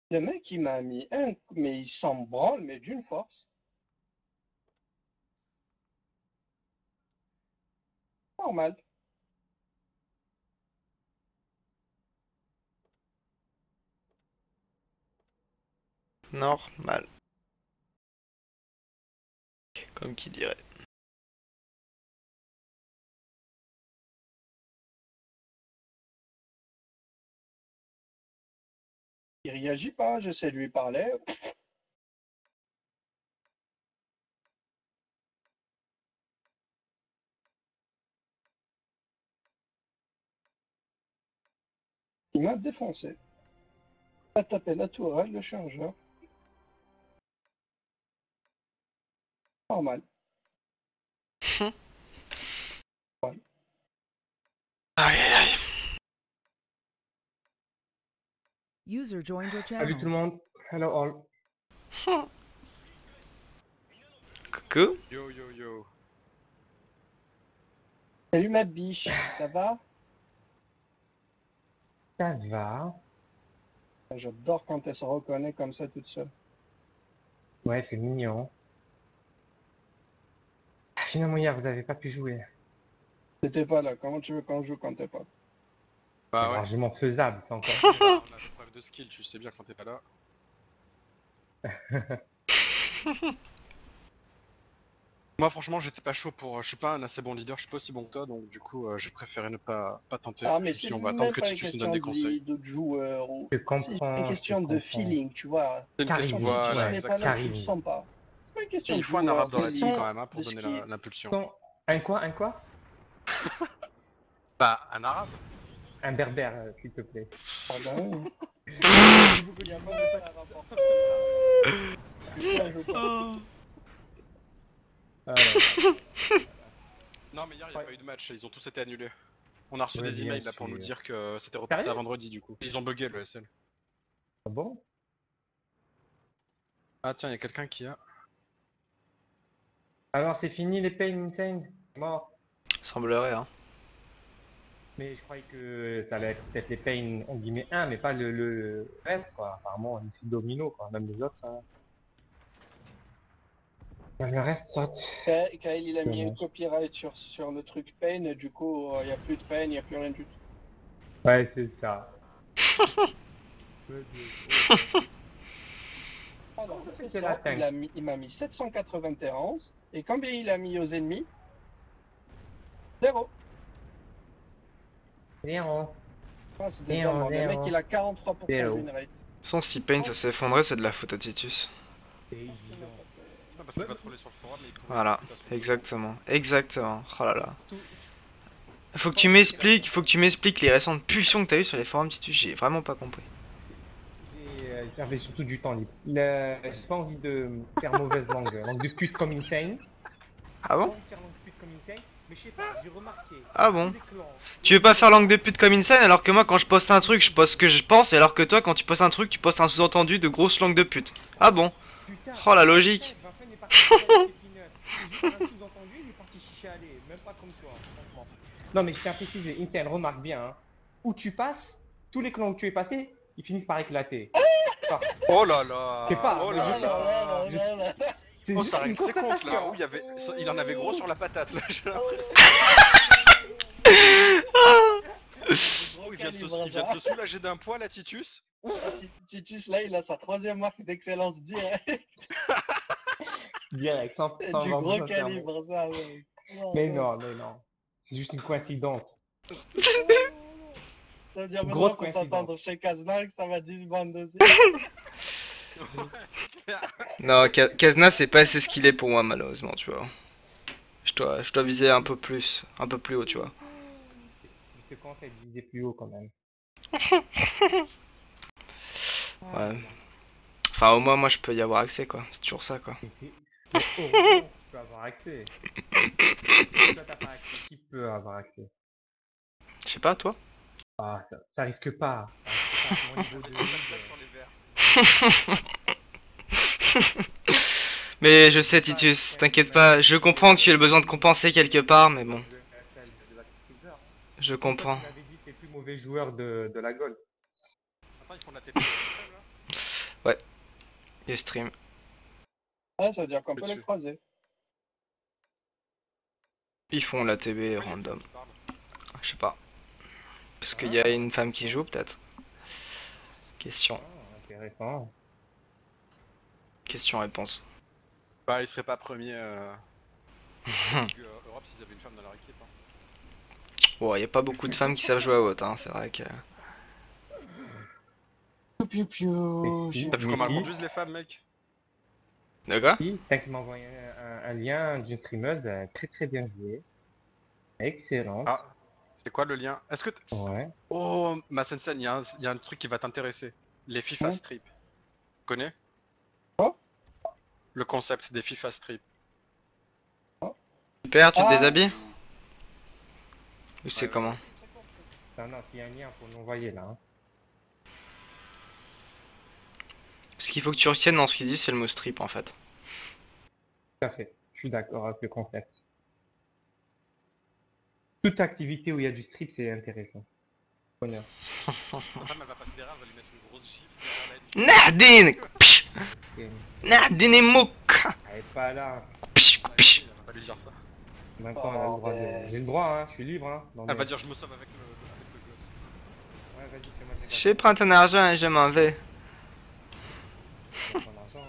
Le mec, il m'a mis un, mais il s'en branle, mais d'une force. Normal. Normal. Comme qui dirait. Il réagit pas, j'essaie de lui parler. Il m'a défoncé. Il a tapé la tourelle, le chargeur. Normal. Normal. Aïe aïe aïe. User joined your Salut tout le channel. monde. Hello all. Coucou. Yo yo yo. Salut ma biche, ça va? Ça va? J'adore quand elle se reconnaît comme ça toute seule. Ouais, c'est mignon. Finalement, hier, vous avez pas pu jouer. T'étais pas là, comment tu veux qu'on joue quand t'es pas là? Bah C'est ouais. largement faisable, c'est encore. On a des preuves de skill, tu sais bien quand t'es pas là. Moi franchement j'étais pas chaud pour. Je suis pas un assez bon leader, je suis pas aussi bon que toi, donc du coup j'ai préféré ne pas tenter. Ah, mais Je me suis c'est dit, on va attendre même que pas une Titus nous donne question des conseils. de joueur ou Je c'est comprends, une je question de comprends. feeling, tu vois. C'est une question, Karim, Quand Titus voilà, ouais, n'est pas là, tu le exactement. Karim. sens pas. C'est pas une question Il de faut un arabe joueur, dans de la team lead, quand même hein, pour de donner ski. l'impulsion. Son- Un quoi? Un quoi? Bah un arabe. Un berbère, s'il te plaît. Pardon. Il y a pas de ça rapporte. Je pas. Ah, là, Non mais hier il y a Ouais. pas eu de match, ils ont tous été annulés. On a reçu Ouais, des bien emails là pour nous sûr. dire que c'était reporté à Sérieux? vendredi du coup. Ils ont bugué le SL. Ah bon? Ah tiens, il y a quelqu'un qui a. Alors, c'est fini les Pain Insane? Mort. Semblerait hein. Mais je croyais que ça allait être peut-être les Pain, on guillemets 1, mais pas le reste, quoi. Apparemment, ici domino, quoi. Même les autres. Le reste saute. Kyle, il a mis un Dommage. copyright sur le truc Pain, et du coup, il n'y a plus de Pain, il n'y a plus rien du tout. Ouais, c'est ça. Alors, c'est C'est ça, la tank. il m'a mis 791, et combien il a mis aux ennemis? 0. Zéro. Ah, c'est des Zéro, Allemands. Le mec, zéro. il a 43% de Zéro. win rate. De toute façon, si Pain ça s'est effondré, c'est de la faute à Titus. C'est évident. Non, parce qu'il va troller sur le forum mais il pouvait. Voilà, de toute façon. exactement. Exactement. Oh là là. Tout- Faut que tu m'expliques les récentes pulsions que t'as eues sur les forums Titus, j'ai vraiment pas compris. J'avais surtout du temps libre. J'ai pas envie de faire mauvaise langue. Langue de pute comme Insane. Ah J'ai pas bon? envie de faire langue de pute comme Insane. Mais je sais pas, j'ai remarqué. Ah bon? tous les clans, Tu veux pas faire langue de pute comme Insane alors que moi quand je poste un truc je poste ce que je pense et alors que toi quand tu postes un truc tu postes un sous-entendu de grosse langue de pute. Ah bon? Putain, Oh la logique. Vincent est parti chicher avec ses peanuts. C'est juste un sous-entendu, il est parti chicher aller. Même pas comme toi, franchement. Non, mais je tiens à préciser, Insane, remarque bien. Hein. Où tu passes, tous les clans où tu es passé, ils finissent par éclater. Enfin, Oh là là. c'est pas. Oh mais là je sais pas. là. C'est Oh juste ça une règle ses comptes là. constatation. Oh, il en avait gros sur la patate là, j'ai l'impression. Oh, il vient de se soulager d'un poil à Titus. Titus, là, il a sa 3e marque d'excellence direct. Direct, sans Du avoir gros besoin de faire calibre, ça, mec. Mais non, mais non. C'est juste une coïncidence. Ça veut dire Une maintenant grosse faut coïncidence. s'attendre chez Kaznak, ça va 10 bandes aussi. Non, Kazna c'est pas assez ce qu'il est pour moi malheureusement tu vois. Je dois viser un peu plus haut tu vois. Je te conseille de viser plus haut quand même. Ouais. Enfin au moins moi je peux y avoir accès quoi, c'est toujours ça quoi. Mais heureusement, tu peux avoir accès. Si toi t'as pas accès, qui peut avoir accès? Je sais pas toi. Ah, ça risque pas. Ça risque pas. Mon niveau de Mais je sais Titus, t'inquiète pas, je comprends que tu aies le besoin de compenser quelque part mais bon, je comprends. Tu m'avais dit que t'es le plus mauvais joueur de la Gold. Attends, ils font de la TP là. Et stream. Ah, ça veut dire qu'on peut les Dessus. croiser. Ils font la TB random. Je sais pas. Parce qu'il y a une femme qui joue peut-être. Question. Ah, intéressant. Question-réponse. Bah, il serait pas premier. Europe s'ils avaient une femme dans leur équipe. Hein. Bon, y a pas beaucoup de femmes qui savent jouer à haute, hein, c'est vrai que. Piou, piou, Si, T'as vu comment elles si. conduisent les femmes, mec? De quoi? Si, t'as qui m'a envoyé un lien d'une streameuse très très bien jouée. Excellente. Ah, c'est quoi le lien? Est-ce que. Ouais. Oh, ma Sensen, y a un truc qui va t'intéresser. Les FIFA Ouais. Strip. Tu connais? Quoi? Le concept des FIFA Strip. Super, tu te Ah. déshabilles? Ou c'est Ouais, comment? Non, non, s'il y a un lien pour l'envoyer là. Hein. Ce qu'il faut que tu retiennes dans ce qu'il dit, c'est le mot strip en fait. Tout à fait. Je suis d'accord avec le concept. Toute activité où il y a du strip, c'est intéressant. Honneur. Ta femme, elle va passer derrière, elle va lui mettre une grosse gifle derrière la nuque. Nahdin! Psh! Et- Nahdin mouk! Elle est pas là. Psh! Psh! Elle va pas lui dire ça. Maintenant, elle a le droit de... J'ai le droit, hein. Je suis libre, hein. Non, Elle mais- va dire je me sauve avec le gosse. Ouais, vas-y, fais-moi des Je prends ton argent et je m'en vais. vacances, ton argent,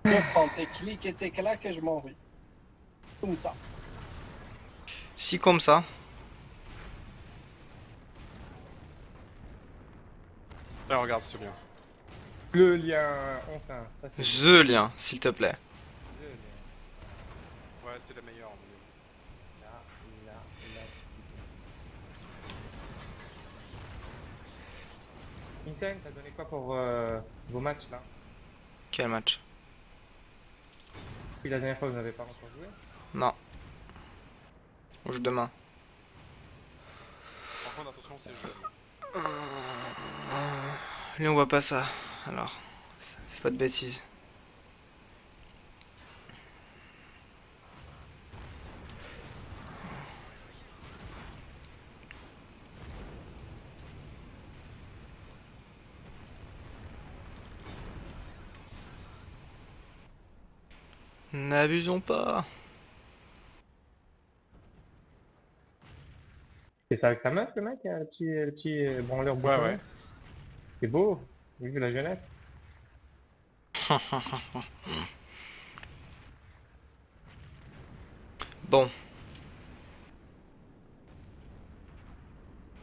hein. Je prends tes clics et tes claques et je m'en vais. Comme ça. Si comme ça. Là, regarde ce lien. Le lien, enfin. Ça, c'est The lien, s'il te plaît. le lien. Ouais, c'est la meilleure. Mais... Là, là, là. Vincent, t'as donné quoi pour vos matchs là? Quel match? Puis la dernière fois, vous n'avez pas encore joué? Non. On joue demain. Par contre, attention, c'est jeune. Lui, on voit pas ça. Alors, fais pas de bêtises. N'abusons pas. C'est ça avec sa meuf, le mec, le petit branleur boutonné? ouais. C'est beau, vu la jeunesse. Bon.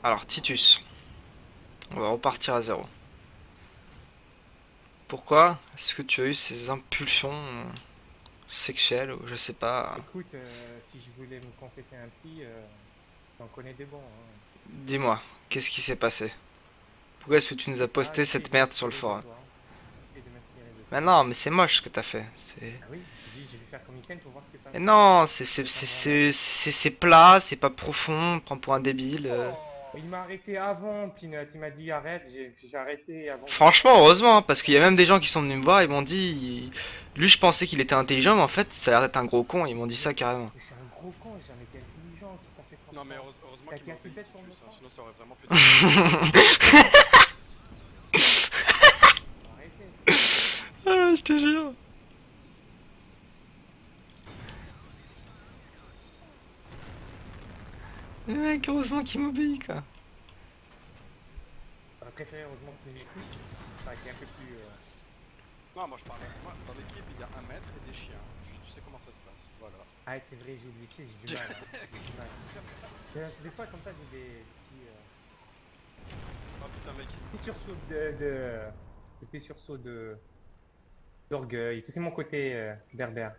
Alors, Titus. On va repartir à zéro. Pourquoi est-ce que tu as eu ces impulsions sexuelles ou je sais pas? Écoute, si je voulais me confesser un petit, j'en connais des bons. Hein. Dis-moi, qu'est-ce qui s'est passé? Pourquoi est-ce que tu nous as posté Ah, cette si, merde j'ai sur le essayé forum? de toi, hein. J'ai essayé de m'inspirer de toi. Mais non, mais c'est moche ce que t'as fait. Ah oui, j'ai dit, je vais faire comme Ken pour voir ce que ça Mais non, c'est plat, c'est pas profond, on me prend pour un débile. Il m'a arrêté avant, Peanut. Il m'a dit arrête, j'ai arrêté avant. Franchement, heureusement, hein, parce qu'il y a même des gens qui sont venus me voir, ils m'ont dit... Lui, je pensais qu'il était intelligent, mais en fait, ça a l'air d'être un gros con, ils m'ont dit ça carrément. Mais c'est un gros con, j'ai jamais été intelligent, qui t'a fait croire Non, mais ça. heureusement T'as qu'il m'a cassé obéi, bête sur Titus, le hein, temps. sinon ça aurait vraiment fait Arrêtez. Ah, je te jure. Le mec, heureusement qu'il m'obéit, quoi. J'aurais préféré heureusement que tu m'écoutes. Enfin, qui est un peu plus. Non, moi je parlais. Moi, dans l'équipe, il y a un maître et des chiens. Tu sais comment ça se passe. Voilà. Ah, c'est vrai, j'ai oublié, j'ai du mal. Hein. J'ai du mal. Des fois, comme ça, j'ai des petits. Oh putain, mec. Des sursauts des petits sursauts d'orgueil. C'est mon côté berbère.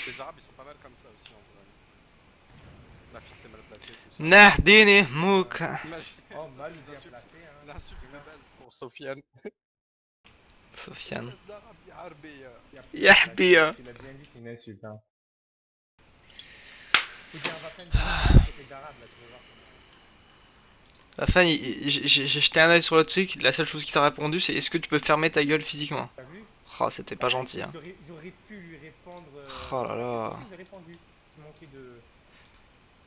Les Arabes, ils sont pas mal comme ça aussi en vrai. La fierté mal placée, tout ça. Nahdini mouk. Imagine Oh, mal ou bien L'insulte. placé, hein. l'insulte de base pour Sofiane. Sofiane. d'Arabe, ya Arbeya. Yahbiya. Il a bien dit, c'est une insulte, hein. Faut dire, on va faire une côté d'arabe, là, tu vas voir. La fin, j'ai jeté un œil sur le truc, la seule chose qui t'a répondu, c'est est-ce que tu peux fermer ta gueule physiquement? T'as vu? Oh, c'était pas gentil, hein. J'aurais pu lui répondre. Oh là là. J'ai répondu. J'ai manqué de.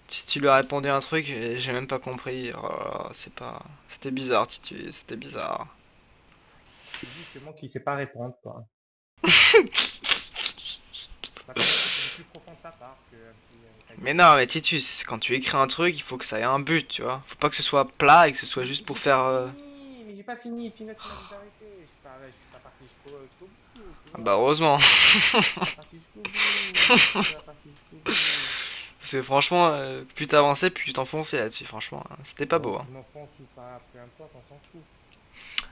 Si tu lui as répondu un truc, j'ai même pas compris. Oh là là, c'est pas. C'était bizarre, Titus, c'était bizarre. C'est justement qu'il sait pas répondre, quoi. Ça peut être plus profond de sa part que un petit. Mais non, mais Titus, quand tu écris un truc, il faut que ça ait un but, tu vois. Faut pas que ce soit plat et que ce soit juste pour faire. Mais j'ai pas fini, Peanut m'a dit d'arrêter. Je suis pas parti jusqu'au bout. Tu Ah vois. bah heureusement. Je suis pas parti jusqu'au bout. Je suis pas parti jusqu'au bout. Parce que franchement, plus t'avançais, plus tu t'enfonçais là-dessus, franchement. C'était pas beau. Hein. Je m'enfonce ou pas, peu importe, on s'en fout.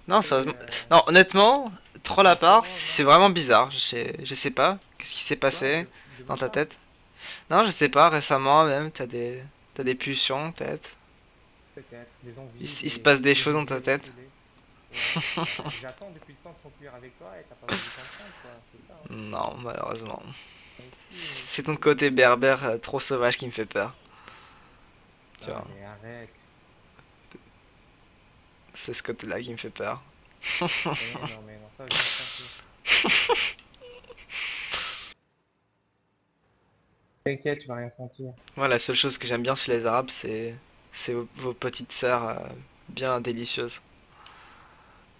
Non, sérieusement. Non, honnêtement, troll à part, c'est vraiment bizarre. Je sais pas. Qu'est-ce qui s'est passé dans ta tête? Non, je sais pas, récemment même, t'as des pulsions, peut-être. Peut-être, des envies. Il se passe des choses dans ta tête. Ouais. J'attends depuis le temps de conclure avec toi et t'as pas voulu comprendre, quoi. C'est ça. Hein. Non, malheureusement. Moi aussi, C'est ton côté berbère trop sauvage qui me fait peur. Tu vois, mais arrête. c'est ce côté-là qui me fait peur. Mais non, ça, je m'en fous. T'inquiète, tu vas rien sentir. Moi, la seule chose que j'aime bien chez les Arabes, c'est vos petites sœurs bien délicieuses.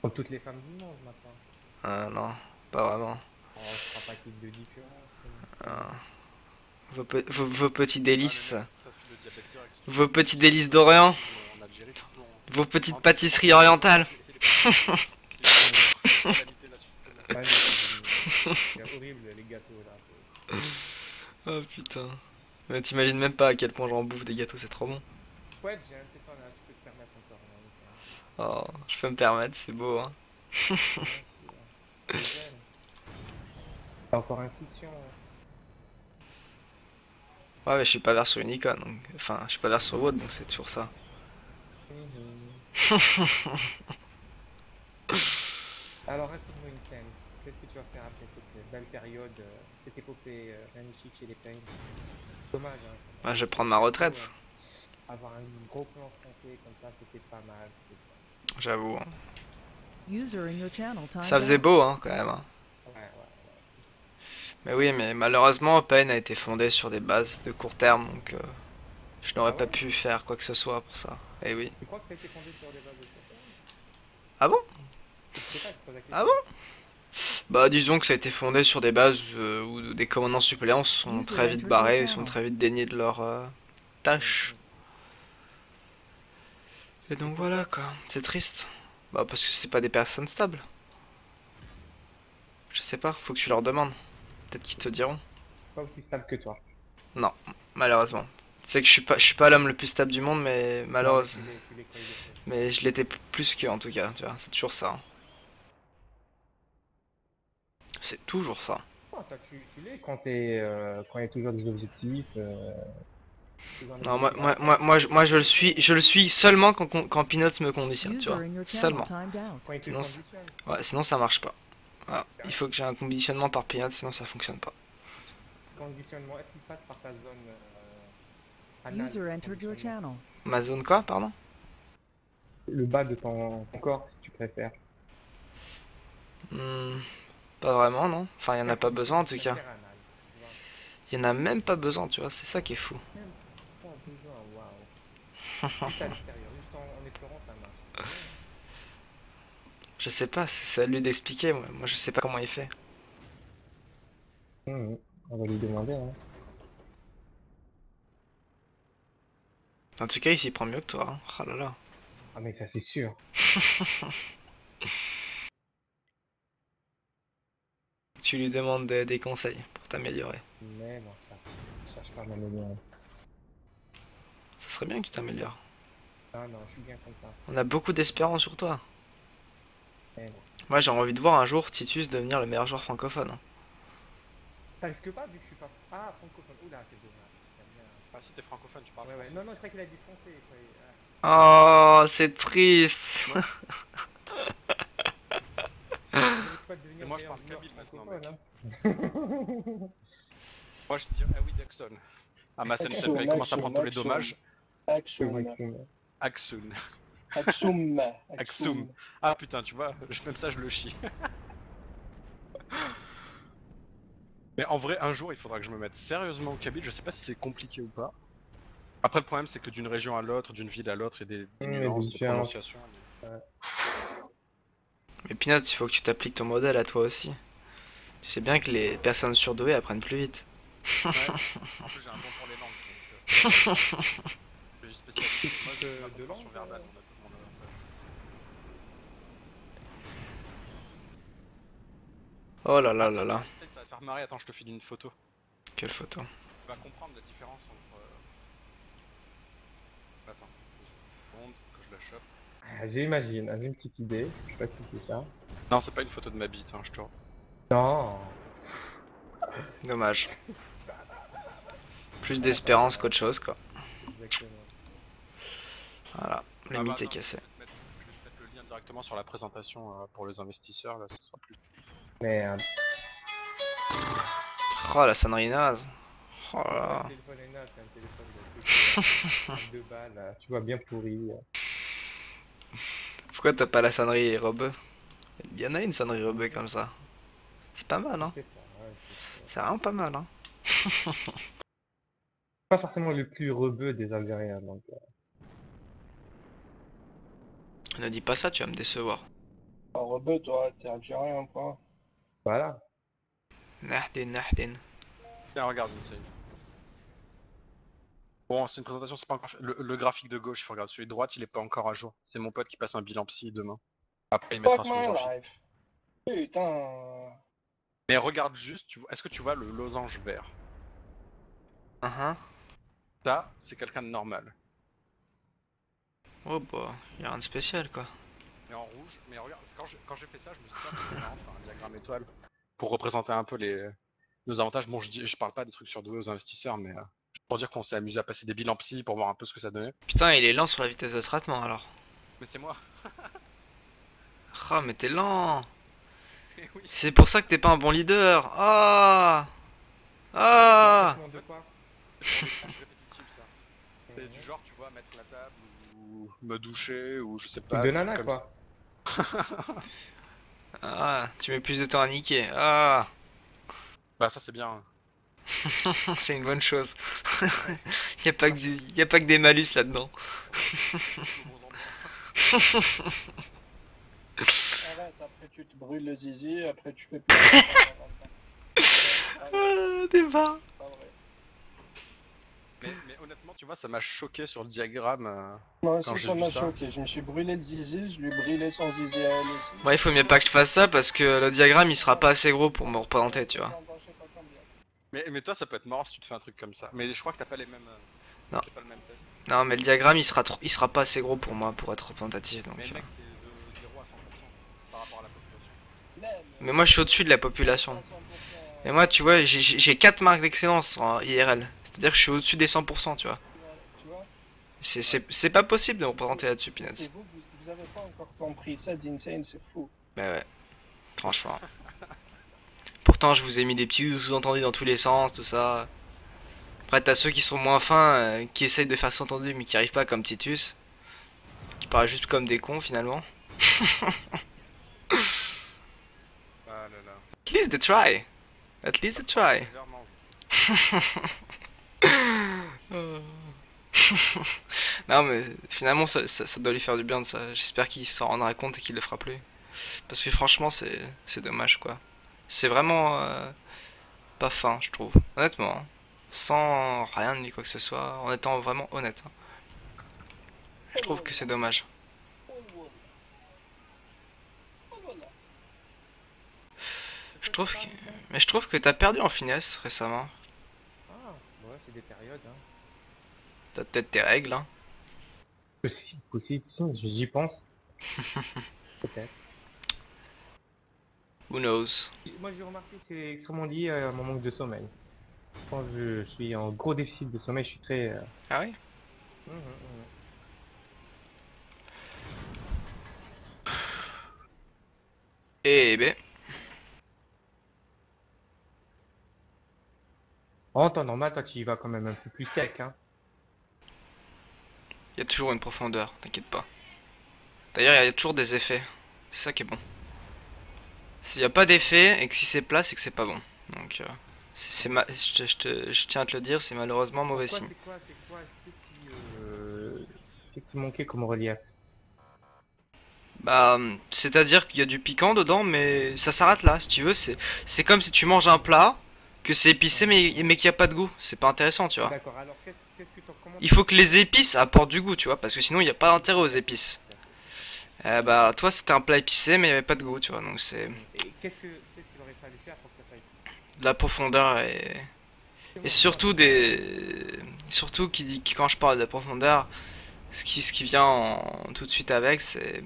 Comme toutes les femmes du monde, maintenant. Non, pas vraiment. Oh, je crois pas qu'il y ait de différence. Euh, vos petits délices. Ah, mais ça fait le diabète direct. Vos petits délices d'Orient. En Algérie, tout le monde. Vos petites pâtisseries orientales. Ouais, c'est horrible, les gâteaux, là. Oh putain. Mais t'imagines même pas à quel point j'en bouffe des gâteaux, c'est trop bon. Ouais, j'ai un téléphone, là, tu peux te permettre encore. Hein, Oh, je peux me permettre, c'est beau, hein. T'es encore insouciant. Ouais, mais je suis pas vert sur une icône, donc... Enfin, je suis pas vert sur WOD, donc c'est toujours ça. Alors, raconte-moi une scène. Qu'est-ce que tu vas faire après cette belle période, cette épopée magnifique chez les Pains? Dommage, hein. Bah, je vais prendre ma retraite, Avoir un gros plan français comme ça, c'était pas mal. j'avoue. Hein. User in your channel timed Ça faisait out. beau, hein, quand même. Hein. Ouais. Mais oui, mais malheureusement, Pain a été fondé sur des bases de court terme, donc je n'aurais pas pu faire quoi que ce soit pour ça. Eh oui. Tu crois que ça a été fondé sur des bases de contenu? Ah bon? Je sais pas, je pose la question. Ah bon? Bah disons que ça a été fondé sur des bases où des commandants suppléants sont très vite barrés, sont très vite déniés de leurs tâches. Et donc voilà quoi, c'est triste. Bah parce que c'est pas des personnes stables. Je sais pas, faut que tu leur demandes. Peut-être qu'ils te diront. Pas aussi stable que toi. Non, malheureusement. C'est que je suis pas l'homme le plus stable du monde, mais malheureusement. Non, mais tu l'es quand il est fait. Mais je l'étais plus qu'eux en tout cas, tu vois, c'est toujours ça. Hein. C'est toujours ça. Oh, toi, tu l'es quand quand il y a toujours des objectifs. Non, moi je le suis seulement quand Peanuts me conditionne, tu vois. User in your channel Seulement. timed out. Quand il te Sinon, conditionne. Ouais, sinon ça marche pas. Voilà. Il faut que j'ai un conditionnement par Peanuts, sinon ça fonctionne pas. Conditionnement, est-ce qu'il passe par ta zone anale, User entered your conditionnement? channel. Ma zone quoi, pardon? Le bas de ton corps, si tu préfères. Pas vraiment, non. Enfin, il y en a pas besoin en tout La cas. sphère anale, tu vois. Il y en a même pas besoin, tu vois, c'est ça qui est fou. Même pas besoin, waouh. Juste à l'extérieur, juste en effleurant ta main. Je sais pas, c'est à lui d'expliquer, moi je sais pas comment il fait. On va lui demander, hein. En tout cas, il s'y prend mieux que toi. Hein. Oh là là. Ah mais ça c'est sûr. Tu lui demandes des conseils pour t'améliorer. Mais bon, ça, je cherche pas à m'améliorer. Ça serait bien que tu t'améliores. Ah non, je suis bien comme ça. On a beaucoup d'espérance sur toi. Mais bon. Moi j'ai envie de voir un jour Titus devenir le meilleur joueur francophone. Hein. Ça risque pas vu que je suis pas... Ah, francophone. Oula, c'est dommage. J'aime bien. Ah, si t'es francophone, tu parles Ouais, ouais. français. Non, non, je crois qu'il a dit français. Je croyais, Oh, c'est triste. Mais moi, je parle kabyle maintenant, mec. Hein. Moi, je dirais, ah oui, Jackson. Ah, ma scène, il commence à prendre tous les dommages. Axum. Aksun. Axum. Aksum. Ah putain, tu vois, même ça, je le chie. Mais en vrai, un jour, il faudra que je me mette sérieusement au kabyle. Je sais pas si c'est compliqué ou pas. Après, le problème, c'est que d'une région à l'autre, d'une ville à l'autre, il y a des des nuances, des différences. prononciations. Mais Peanuts, il faut que tu t'appliques ton modèle à toi aussi. Tu sais bien que les personnes surdouées apprennent plus vite. Ouais. En plus, j'ai un don pour les langues, donc je suis spécialiste. Moi, je suis ma De compréhension langue, verbale, mon avantage. Oh là là Ah, là tiens, là. Einstein, ça va te faire marrer. Attends, je te file une photo. Quelle photo. Tu vas comprendre la différence entre. Attends, 2 secondes que je la chope. Ah, j'imagine, j'ai une petite idée. Je sais pas si c'est ça. Non, c'est pas une photo de ma bite, hein, je te. Non. Dommage. Plus d'espérance qu'autre chose, quoi. Exactement. Voilà, le Ah, mythe est non, cassé. je vais te mettre le lien directement sur la présentation pour les investisseurs, là, ce sera plus. Merde. Oh la sonnerie naze. Oh là Le là. téléphone est naze, c'est un téléphone de 2 balles, là. Tu vois, bien pourri. Pourquoi t'as pas la sonnerie rebeu? Il y en a une sonnerie rebeu comme ça. C'est pas mal, hein. Je sais pas, ouais, C'est vraiment pas mal, hein. pas forcément le plus rebeu des Algériens, donc. Ne dis pas ça, tu vas me décevoir. Alors, rebeu, toi, t'es algérien, quoi. Voilà. Nahdin, nahdin. Tiens, regarde, Insane. Bon, c'est une présentation, c'est pas encore fait. Le graphique de gauche, il faut regarder. Celui de droite, il est pas encore à jour. C'est mon pote qui passe un bilan psy demain. Après, il mettra Fuck son my graphique. life. Putain. Mais regarde juste, est-ce que tu vois le losange vert? Ça, c'est quelqu'un de normal. Oh bah, y a rien de spécial, quoi. Et en rouge, mais regarde, quand j'ai fait ça, je me suis dit, ah, c'est marrant de faire un diagramme étoile pour représenter un peu nos avantages. Bon, je parle pas des trucs surdoués aux investisseurs, mais pour dire qu'on s'est amusé à passer des bilans psy pour voir un peu ce que ça donnait. Putain, il est lent sur la vitesse de traitement, alors. Mais c'est moi. Ah, mais t'es lent. Eh oui. C'est pour ça que t'es pas un bon leader. Ah. Ah. De quoi? C'est pour les tâches répétitives, ça. C'est du genre, tu vois, mettre la table ou me doucher ou je sais pas. De des trucs nana, comme quoi. Ah, tu mets plus de temps à niquer. Ah. Bah ça c'est bien. C'est une bonne chose. y a pas que des malus là-dedans. Arrête, après tu te brûles le zizi, après tu fais plus rien pendant longtemps. Ah, débat. C'est pas vrai. Mais honnêtement, tu vois, ça m'a choqué sur le diagramme. Moi Quand aussi j'ai ça vu m'a ça. choqué, je me suis brûlé le zizi, je lui ai brûlé son zizi à elle aussi. Moi, il faut mieux pas que je fasse ça parce que le diagramme il sera pas assez gros pour me représenter, tu vois. Je sais pas combien. Mais toi, ça peut être marrant si tu te fais un truc comme ça. Mais je crois que t'as pas les mêmes. Non. C'est pas le même test. Non, mais le diagramme il sera pas assez gros pour moi pour être représentatif. Donc, Mais mec, c'est de 0 à 100% par rapport à la population. Même, Mais moi, je suis au-dessus de la population. 100%, Et moi, tu vois, j'ai 4 marques d'excellence en IRL. C'est-à-dire que je suis au-dessus des 100%, tu vois. tu vois, C'est pas possible de me représenter là-dessus, Peanuts. c'est vous avez pas encore compris ça d'Insane, c'est fou. Bah ouais, franchement. Pourtant, je vous ai mis des petits sous-entendus dans tous les sens, tout ça. Après, t'as ceux qui sont moins fins, qui essayent de faire sous-entendu, mais qui arrivent pas, comme Titus. Qui paraissent juste comme des cons, finalement. Ah là là. At least they try. At least they try. Non, mais finalement, ça doit lui faire du bien de ça. J'espère qu'il s'en rendra compte et qu'il le fera plus. Parce que franchement, c'est dommage, quoi. C'est vraiment pas fin, je trouve. Honnêtement. Hein. Sans rien ni quoi que ce soit. En étant vraiment honnête. Hein. Je trouve que c'est dommage. Oh voilà. Oh voilà. Mais je trouve que t'as perdu en finesse récemment. Ah, ouais, c'est des périodes, hein. T'as peut-être tes règles, hein. Possible, si, j'y pense. Peut-être. Who knows? Moi, j'ai remarqué que c'est extrêmement lié à mon manque de sommeil. Quand je suis en gros déficit de sommeil, je suis très. Ah oui? Eh ben. En temps normal, toi, tu y vas quand même un peu plus sec, hein. Il y a toujours une profondeur, t'inquiète pas. D'ailleurs, il y a toujours des effets. C'est ça qui est bon. S'il n'y a pas d'effet et que si c'est plat, c'est que c'est pas bon. Donc, je tiens à te le dire, c'est malheureusement mauvais signe. C'est quoi ce te manquait comme relief? Bah, c'est-à-dire qu'il y a du piquant dedans, mais ça s'arrête là, si tu veux. C'est comme si tu manges un plat, que c'est épicé, mais qu'il n'y a pas de goût. C'est pas intéressant, tu vois. D'accord, alors qu'est-ce que comment Il faut que les épices apportent du goût, tu vois, parce que sinon il n'y a pas d'intérêt aux épices. Bah, toi c'était un plat épicé, mais il n'y avait pas de goût, tu vois, donc c'est Et qu'est-ce qu'il aurait fallu faire pour que ça fasse? de la profondeur et surtout surtout quand je parle de la profondeur, ce qui vient tout de suite avec, c'est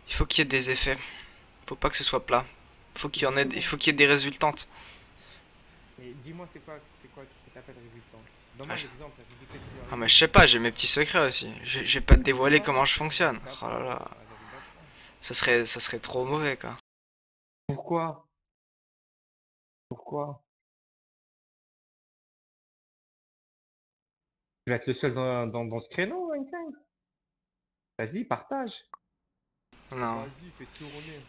il faut qu'il y ait des effets. Faut pas que ce soit plat. Il faut qu'il y ait des résultantes. Mais dis-moi, c'est quoi ce que t'appelles résultant? Donne-moi Ah, l'exemple. Je dis que tu Ah mais je sais pas, j'ai mes petits secrets aussi. Je vais pas te dévoiler comment je fonctionne. Oh là là, ça serait trop mauvais quoi. Pourquoi? Pourquoi? Tu vas être le seul dans ce créneau, Einstein. Vas-y, partage. Non. Vas-y, fais tourner.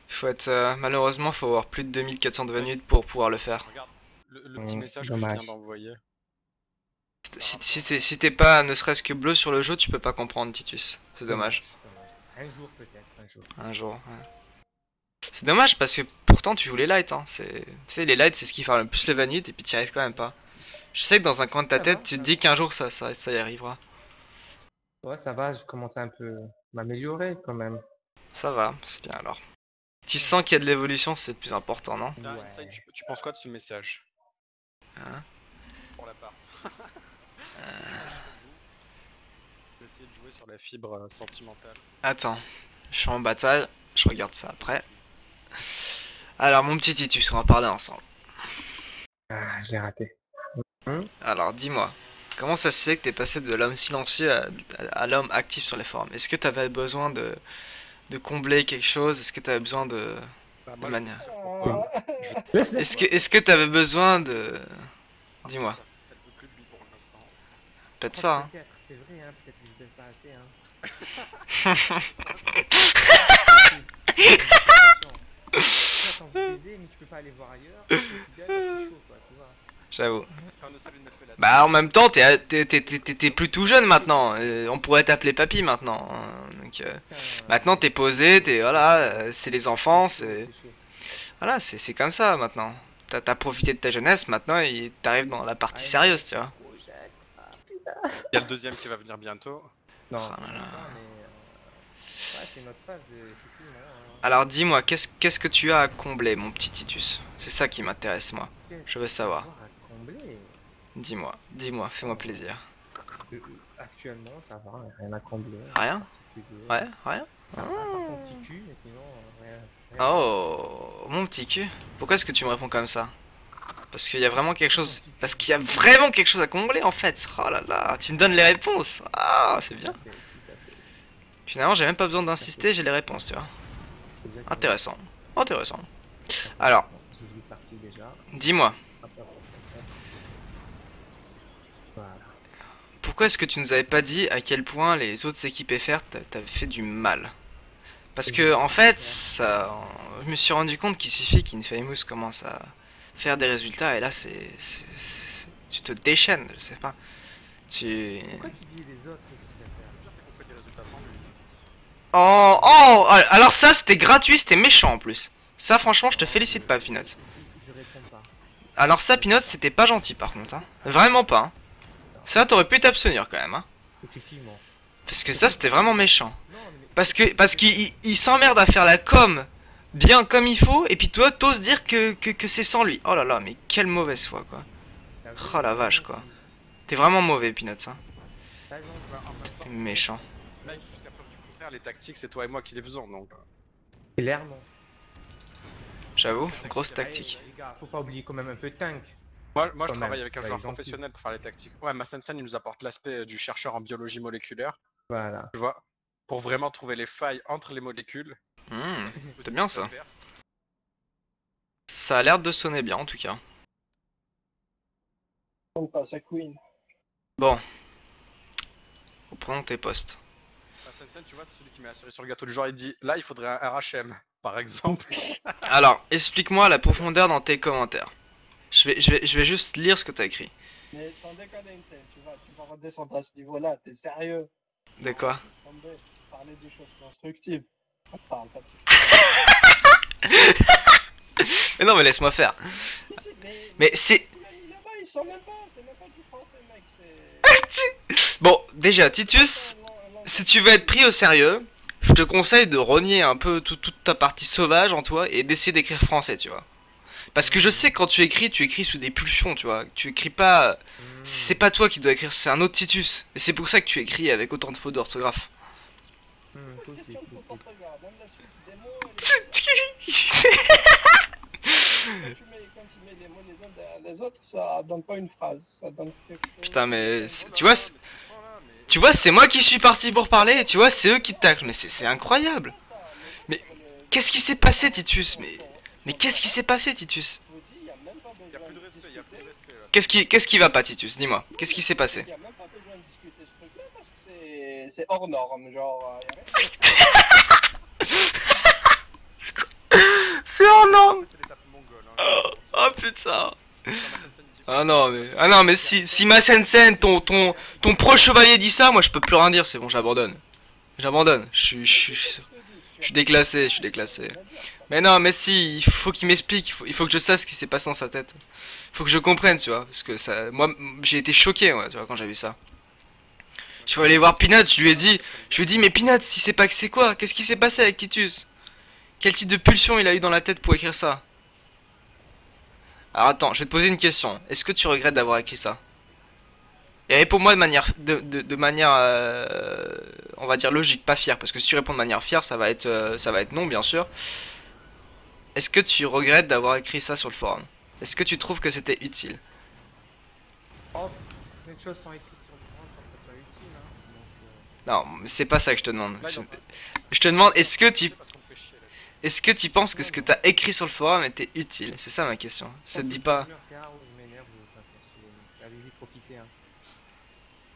Faut être malheureusement faut avoir plus de 2400 de minutes pour pouvoir le faire. Regarde, le petit message que je Dommage. viens d'envoyer. Si t'es pas ne serait-ce que bleu sur le jeu, tu peux pas comprendre Titus. C'est dommage. Un jour peut-être, un jour. Un jour. Ouais. C'est dommage parce que pourtant tu joues les lights hein. Tu sais les lights c'est ce qui fait le plus le vanite et puis t'y arrives quand même pas. Je sais que dans un coin de ta tête tu te dis qu'un jour ça y arrivera. Ouais, ça va, je commence à un peu m'améliorer quand même. Ça va, c'est bien alors. Si tu sens qu'il y a de l'évolution c'est le plus important non? Là, Ouais. Inside, tu penses quoi de ce message? Hein? Pour la part. J'essaie de jouer sur la fibre sentimentale. Attends, je suis en bataille, je regarde ça après. Alors mon petit Titus, on va parler ensemble. Ah, j'ai raté. Alors dis-moi, comment ça se fait que t'es passé de l'homme silencieux à l'homme actif sur les forums? Est-ce que t'avais besoin de combler quelque chose? Est-ce que t'avais besoin de Bah, de manière... Oh. Est-ce que t'avais besoin de... Dis-moi, Elle veut que de lui pour l'instant. peut-être ça hein. Peut-être, c'est vrai, hein, peut-être que je baisse pas assez, hein. Attends, vous baisez, mais tu peux pas aller voir ailleurs. Tu gagnes, c'est chaud, quoi, tu vois. J'avoue. On essaie de mettre la Bah en même temps t'es plus tout jeune maintenant. On pourrait t'appeler papy maintenant. Hein. Donc, maintenant t'es posé, voilà, c'est les enfants, c'est... Voilà, c'est comme ça maintenant. T'as profité de ta jeunesse, maintenant et t'arrives dans la partie sérieuse, tu vois. Il y a le deuxième qui va venir bientôt. Non, Oh là là. ouais, c'est notre phase, effectivement. Hein. Alors dis-moi, qu'est-ce que tu as à combler, mon petit Titus? C'est ça qui m'intéresse, moi. Je veux savoir. À combler. Dis-moi, fais-moi plaisir. Actuellement, ça va, rien à combler. Rien? Ouais, rien? Par ton petit cul, mais sinon, rien. Oh, mon petit cul. Pourquoi est-ce que tu me réponds comme ça? Parce qu'il y a vraiment quelque chose... Parce qu'il y a vraiment quelque chose à combler, en fait. Oh là là, tu me donnes les réponses. Ah, c'est bien. Finalement, j'ai même pas besoin d'insister, j'ai les réponses, tu vois. Intéressant. Intéressant. Alors, dis-moi, Voilà. pourquoi est-ce que tu nous avais pas dit à quel point les autres équipes FR t'avaient fait du mal? Parce que, en fait, je me suis rendu compte qu'il suffit qu'Infamous commence à faire des résultats et là, tu te déchaînes, je sais pas. Pourquoi tu dis les autres Le pire, c'est qu'on fait des résultats sans lui. Oh, alors ça, c'était gratuit, c'était méchant en plus. Ça, franchement, je te félicite pas, Peanut. Je réponds pas. Alors ça, Peanut, c'était pas gentil par contre, hein. Vraiment pas, hein. Ça, t'aurais pu t'abstenir quand même, hein. Effectivement. Parce que ça, c'était vraiment méchant. Non, mais Parce qu'il s'emmerde à faire la com bien comme il faut, et puis toi, t'oses dire que c'est sans lui. Oh là là, mais quelle mauvaise foi, quoi. Oh la vache, quoi. T'es vraiment mauvais, Peanut, hein. t'as raison. Bah, en même temps, T'es méchant. mec, jusqu'à preuve du contraire, les tactiques, c'est toi et moi qui les faisons, donc... Clairement. J'avoue, grosse tactique. Les gars, faut pas oublier quand même un peu tank. Moi je Quand travaille même, avec un ouais, joueur ils ont professionnel pour faire les tactiques. Ouais, Massensen, il nous apporte l'aspect du chercheur en biologie moléculaire, Voilà. tu vois, pour vraiment trouver les failles entre les molécules. C'est bien ça. Ça a l'air de sonner bien en tout cas. On passe à Queen. Bon. Reprenons tes postes. Massensen, Einstein, tu vois, c'est celui qui met la cerise sur le gâteau du genre, il dit là, il faudrait un RHM, par exemple. Alors, explique-moi la profondeur dans tes commentaires. Je vais juste lire ce que t'as écrit. Mais sans déconner, Insane, tu vas redescendre à ce niveau-là, t'es sérieux? De quoi? Laisse tomber, parler des choses constructives. On parle pas de ça. Mais non, mais laisse-moi faire. Mais c'est... Là-bas, ils sont même pas, c'est même pas du français, mec, c'est... Bon, déjà, Titus, si tu veux être pris au sérieux, je te conseille de renier un peu toute ta partie sauvage en toi et d'essayer d'écrire français, tu vois. Parce que je sais que quand tu écris sous des pulsions, tu vois. Tu écris pas... C'est pas toi qui dois écrire, c'est un autre Titus. Et c'est pour ça que tu écris avec autant de fautes d'orthographe. Question de faute d'orthographe, même la suite des mots, quand tu mets les mots les uns derrière les autres, ça donne pas une phrase, ça donne quelque chose... Putain, mais... Tu vois, c'est moi qui suis parti pour parler, et tu vois, c'est eux qui te taclent. Mais c'est incroyable. Mais qu'est-ce qui s'est passé, Titus? Mais qu'est-ce qui s'est passé, Titus? Il y a même pas besoin de Qu'est-ce qui va pas, Titus? Dis-moi, qu'est-ce qui s'est passé? Il y a même pas besoin de discuter ce truc-là parce que c'est hors norme, genre... C'est hors norme. C'est l'étape mongole, hein. Oh putain. Ah non mais si ma Sensen, ton pro chevalier dit ça, moi je peux plus rien dire, c'est bon, j'abandonne. J'abandonne, je suis déclassé, je suis déclassé. Mais non, mais si, il faut qu'il m'explique, il faut que je sache ce qui s'est passé dans sa tête. Il faut que je comprenne, tu vois, parce que ça, moi j'ai été choqué, ouais, tu vois, quand j'ai vu ça. Je suis allé voir Peanuts, je lui ai dit, mais Peanuts, si c'est pas que c'est quoi? Qu'est-ce qui s'est passé avec Titus? Quel type de pulsion il a eu dans la tête pour écrire ça? Alors attends, je vais te poser une question. Est-ce que tu regrettes d'avoir écrit ça? Et réponds-moi de manière, on va dire logique, pas fière, parce que si tu réponds de manière fière, ça va être non, bien sûr. Est-ce que tu regrettes d'avoir écrit ça sur le forum? Est-ce que tu trouves que c'était utile? Oh, les choses sont écrites sur le forum sans que ça soit utile, hein. Non, mais c'est pas ça que je te demande. Là, ils ont pas- Je te demande, est-ce que tu C'est parce qu'on me fait chier, là. Est-ce que tu penses que ce que t'as écrit sur le forum était utile? C'est ça ma question. Ça te dit pas. Allez-y, profitez, hein.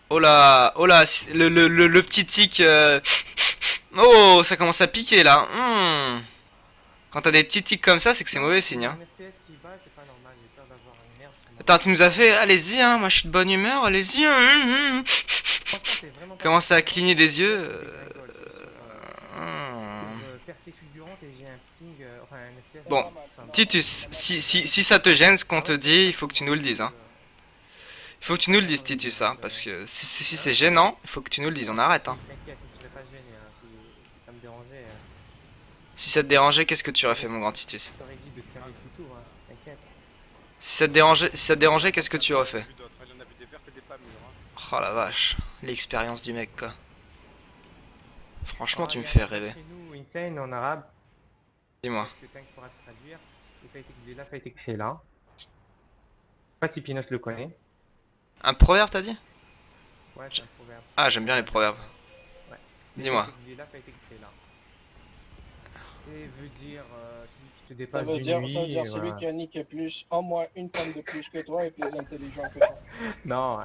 Oh là, le petit tic. Oh, ça commence à piquer là. Quand t'as des petits tics comme ça, c'est que c'est mauvais signe. Hein. Attends, tu nous as fait, allez-y, hein, moi je suis de bonne humeur, allez-y. Commence à cligner des yeux. Bon, Titus, si ça te gêne ce qu'on te dit, il faut que tu nous le dises. Hein. Il faut que tu nous le dises, Titus, hein, parce que si c'est gênant, il faut que tu nous le dises, on arrête. Hein. Si ça te dérangeait, qu'est-ce que tu aurais fait, mon grand Titus? Si ça te dérangeait, qu'est-ce que tu aurais fait? Oh la vache, l'expérience du mec, quoi. Franchement, tu me fais rêver. En arabe. Dis-moi. Là, ça a été créé là. Je sais pas si Pinos le connaît. Un proverbe, t'as dit? Ouais, c'est un proverbe. Ah, j'aime bien les proverbes. Ouais. Dis-moi. Là, ça a été créé là. Et veut dire celui qui te Ça dépasse veut d'une dire, nuit. ça veut dire et celui voilà. qui a niqué plus, au moins une femme de plus que toi et plus intelligent que toi. Non,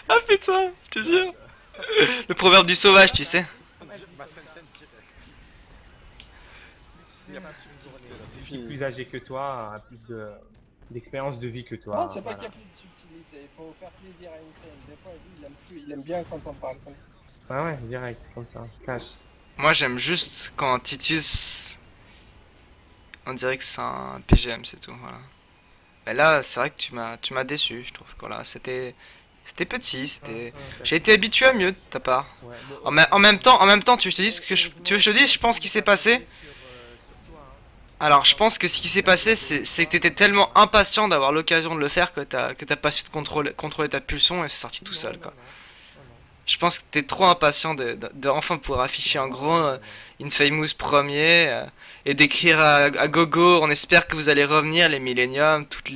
Ah putain, je te jure. Le proverbe du sauvage, tu sais. plus âgé que toi, a plus d'expérience de vie que toi. Non, c'est pas voilà. qu'il y a plus de subtilité, il faut faire plaisir à Insane. Des fois, lui, il aime bien quand on parle comme ça. Ah ouais, direct, comme ça, cash. Moi, j'aime juste quand Titus... On dirait que c'est un PGM, c'est tout, voilà. Mais là, c'est vrai que tu m'as déçu, je trouve. Voilà, c'était petit, c'était... J'ai été habitué à mieux de ta part. Ouais, En même temps, tu veux que je te dise, je pense ce qui s'est passé. Alors, je pense que ce qui s'est passé, c'est que t'étais tellement impatient d'avoir l'occasion de le faire que t'as pas su te contrôler ta pulsion et c'est sorti tout seul, quoi. Je pense que t'es trop impatient de enfin pouvoir afficher en gros Infamous premier et d'écrire à gogo. On espère que vous allez revenir les Millennium tous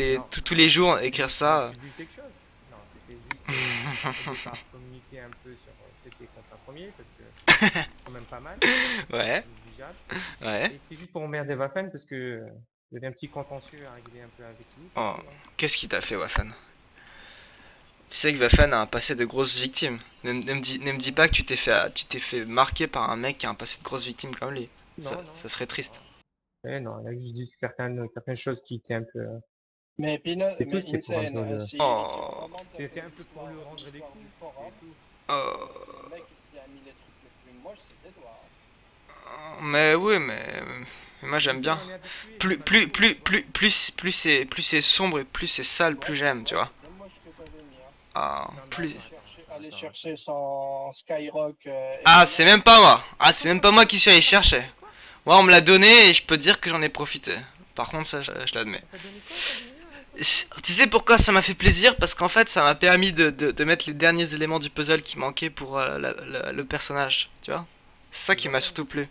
les jours, écrire ça. J'ai vu quelque chose. Non, c'était juste par communiquer un peu sur c'était contre un premier parce que c'est quand même pas mal. Ouais, Négligeable. ouais. Et c'est juste pour emmerder Waffen parce que il y avait un petit contentieux à régler un peu avec lui. Oh, qu'est-ce qui t'a fait, Wafan? Tu sais que Vafen a un passé de grosses victimes. Ne me dis pas que tu t'es fait marquer par un mec qui a un passé de grosses victimes comme lui. Ça serait triste. Non, il a juste dit certaines choses qui étaient un peu. Mais Peanut, C'est tout, mais c'était pour un peu Insane, de- si Oh. vraiment t'as C'était fait un peu pour l'histoire le de rendre des l'histoire coups. du forum, C'est tout. Oh. le mec qui a mis les trucs les plus moches, c'était toi. Mais oui, mais moi j'aime bien. On est habitué, Plus c'est sombre et plus c'est sale, plus j'aime, tu vois. C'est moche que t'avais mis. Hein. Ah, Non, mais plus. attends. Aller chercher son Skyrock. Ah, c'est même pas moi. Ah, c'est même pas moi qui suis allé chercher. Moi, on me l'a donné et je peux dire que j'en ai profité. Par contre, ça, je l'admets. T'as donné quoi? T'as donné Tu sais pourquoi ça m'a fait plaisir? Parce qu'en fait, ça m'a permis de mettre les derniers éléments du puzzle qui manquaient pour le personnage, tu vois? C'est ça qui m'a surtout plu.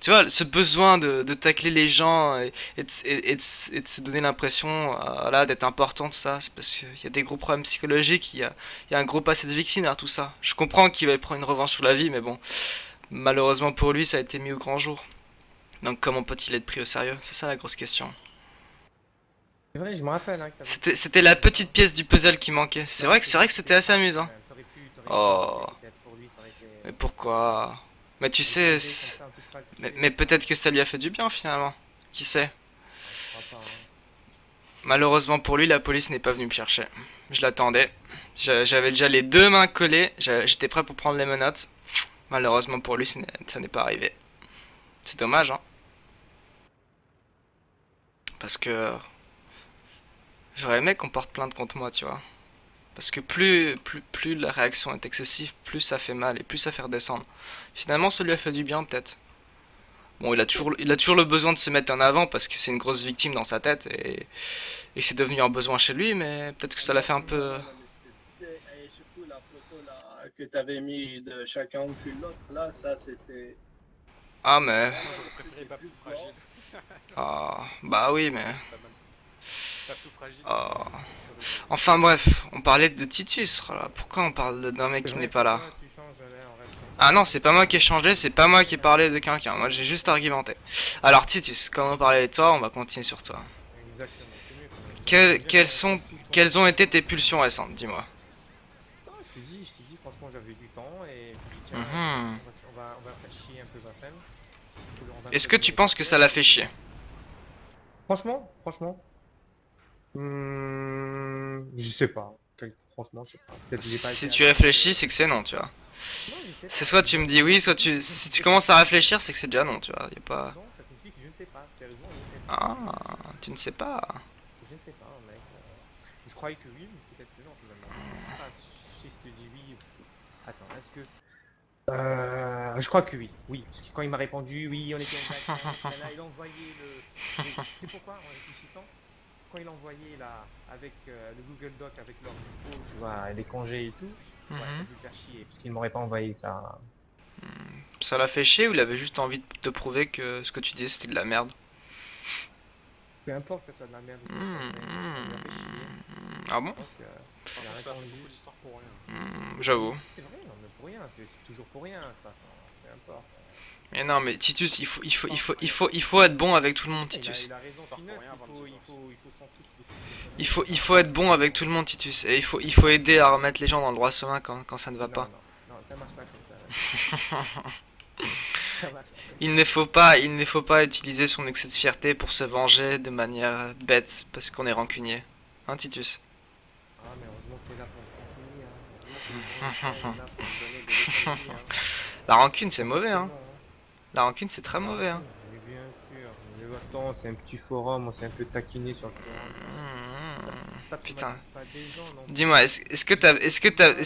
Tu vois, ce besoin de tacler les gens et de se donner l'impression voilà, d'être important, tout ça, c'est parce qu'il y a des gros problèmes psychologiques, il y a un gros passé de victime derrière tout ça. Je comprends qu'il va prendre une revanche sur la vie, mais bon, malheureusement pour lui, ça a été mis au grand jour. Donc comment peut-il être pris au sérieux? C'est ça la grosse question. C'est vrai, je me rappelle. Hein, que t'avais- C'était la petite pièce du puzzle qui manquait. C'est vrai que c'était assez amusant. T'aurais pu Oh. peut-être pour lui, ça aurait été- Mais pourquoi? Mais tu sais, Comme ça, on touche pas le pied. mais peut-être que ça lui a fait du bien finalement. Qui sait? Je crois pas, hein. Malheureusement pour lui, la police n'est pas venue me chercher. Je l'attendais. J'avais déjà les deux mains collées. J'étais prêt pour prendre les menottes. Malheureusement pour lui, ça n'est pas arrivé. C'est dommage, hein. Parce que j'aurais aimé qu'on porte plainte contre moi, tu vois. Parce que plus la réaction est excessive, plus ça fait mal et plus ça fait redescendre. Finalement, ça lui a fait du bien, peut-être. Bon, il a toujours le besoin de se mettre en avant parce que c'est une grosse victime dans sa tête et c'est devenu un besoin chez lui, mais peut-être que ça l'a fait un peu. Et surtout la photo là, que t'avais mis de chacun au cul de l'autre, là, ça c'était. Ah, mais. Moi j'aurais préféré Papou Fragile. Ah, bah oui, mais. Pas mal. Papou Fragile. Ah. Enfin bref, on parlait de Titus. Voilà. Pourquoi on parle d'un mec C'est qui vrai n'est que pas là? toi, tu changes, là, on reste comme ça. Ah non, c'est pas moi qui ai changé, c'est pas moi qui ai parlé de quelqu'un. Moi j'ai juste argumenté. Alors Titus, comme on parlait de toi, on va continuer sur toi. Exactement, c'est mieux quand même. Quelles ont été tes pulsions récentes? Dis-moi. Putain, je t'ai dit, franchement, j'avais du temps et puis tiens, Mhm. on va faire chier un peu Vafen. Faut le rendre un Est-ce peu que tu mieux. penses que ça l'a fait chier? Franchement, je sais pas. Franchement, je sais pas. Peut-être que j'ai pas Si été tu assez- réfléchis, c'est que c'est non, tu vois. Non, je sais C'est pas. soit tu me dis oui, soit tu. Si tu commences à réfléchir, c'est que c'est déjà non, tu vois. Y a pas. Non, ça signifie que je ne sais pas. Sérieusement, je ne sais pas. Ah, tu ne sais pas. Je ne sais pas, mec. Je croyais que oui, mais peut-être que non, finalement. Ah, si je te dis oui. Attends, est-ce que. Je crois que oui. Oui, parce que quand il m'a répondu oui, on était en vacances, là, il a envoyé le. C'est pourquoi, en réfléchissant, quand il a envoyé là, avec le Google Doc, avec leur dispo, tu vois, les congés et tout, ouais, ça Mhm. dû faire chier, parce qu'il m'aurait pas envoyé ça. Ça l'a fait chier ou il avait juste envie de te prouver que ce que tu disais c'était de la merde? Peu importe que ça soit de la merde ou pas, Mhm. ça m'a fait chier. Ah bon? Donc, il a Ça fait répondu. beaucoup d'histoires pour rien. J'avoue. C'est vrai, non, mais pour rien, c'est toujours pour rien, ça. Peu importe. Mais non, mais Titus, il faut être bon avec tout le monde, Il a, Titus. il a raison, Pas pour Peanut, rien avant le il faut s'en foutre de tout ce que- Il faut être bon avec tout le monde, Titus. Et il faut aider à remettre les gens dans le droit chemin quand ça ne va Non, pas. non, ça marche pas comme ça. Ça marche pas. Il ne faut pas utiliser son excès de fierté pour se venger de manière bête parce qu'on est rancunier. Hein, Titus? Ah, mais heureusement que t'es là pour me conseiller, hein. Heureusement que t'es là pour me donner des conseils, hein. La rancune, c'est mauvais, hein. Vraiment, La rancune, c'est très mauvais, hein. Mais bien sûr, mais attends, c'est un petit forum, on s'est un peu taquiné sur le forum. Ça Putain. traumatise pas des gens, non. Dis-moi, est-ce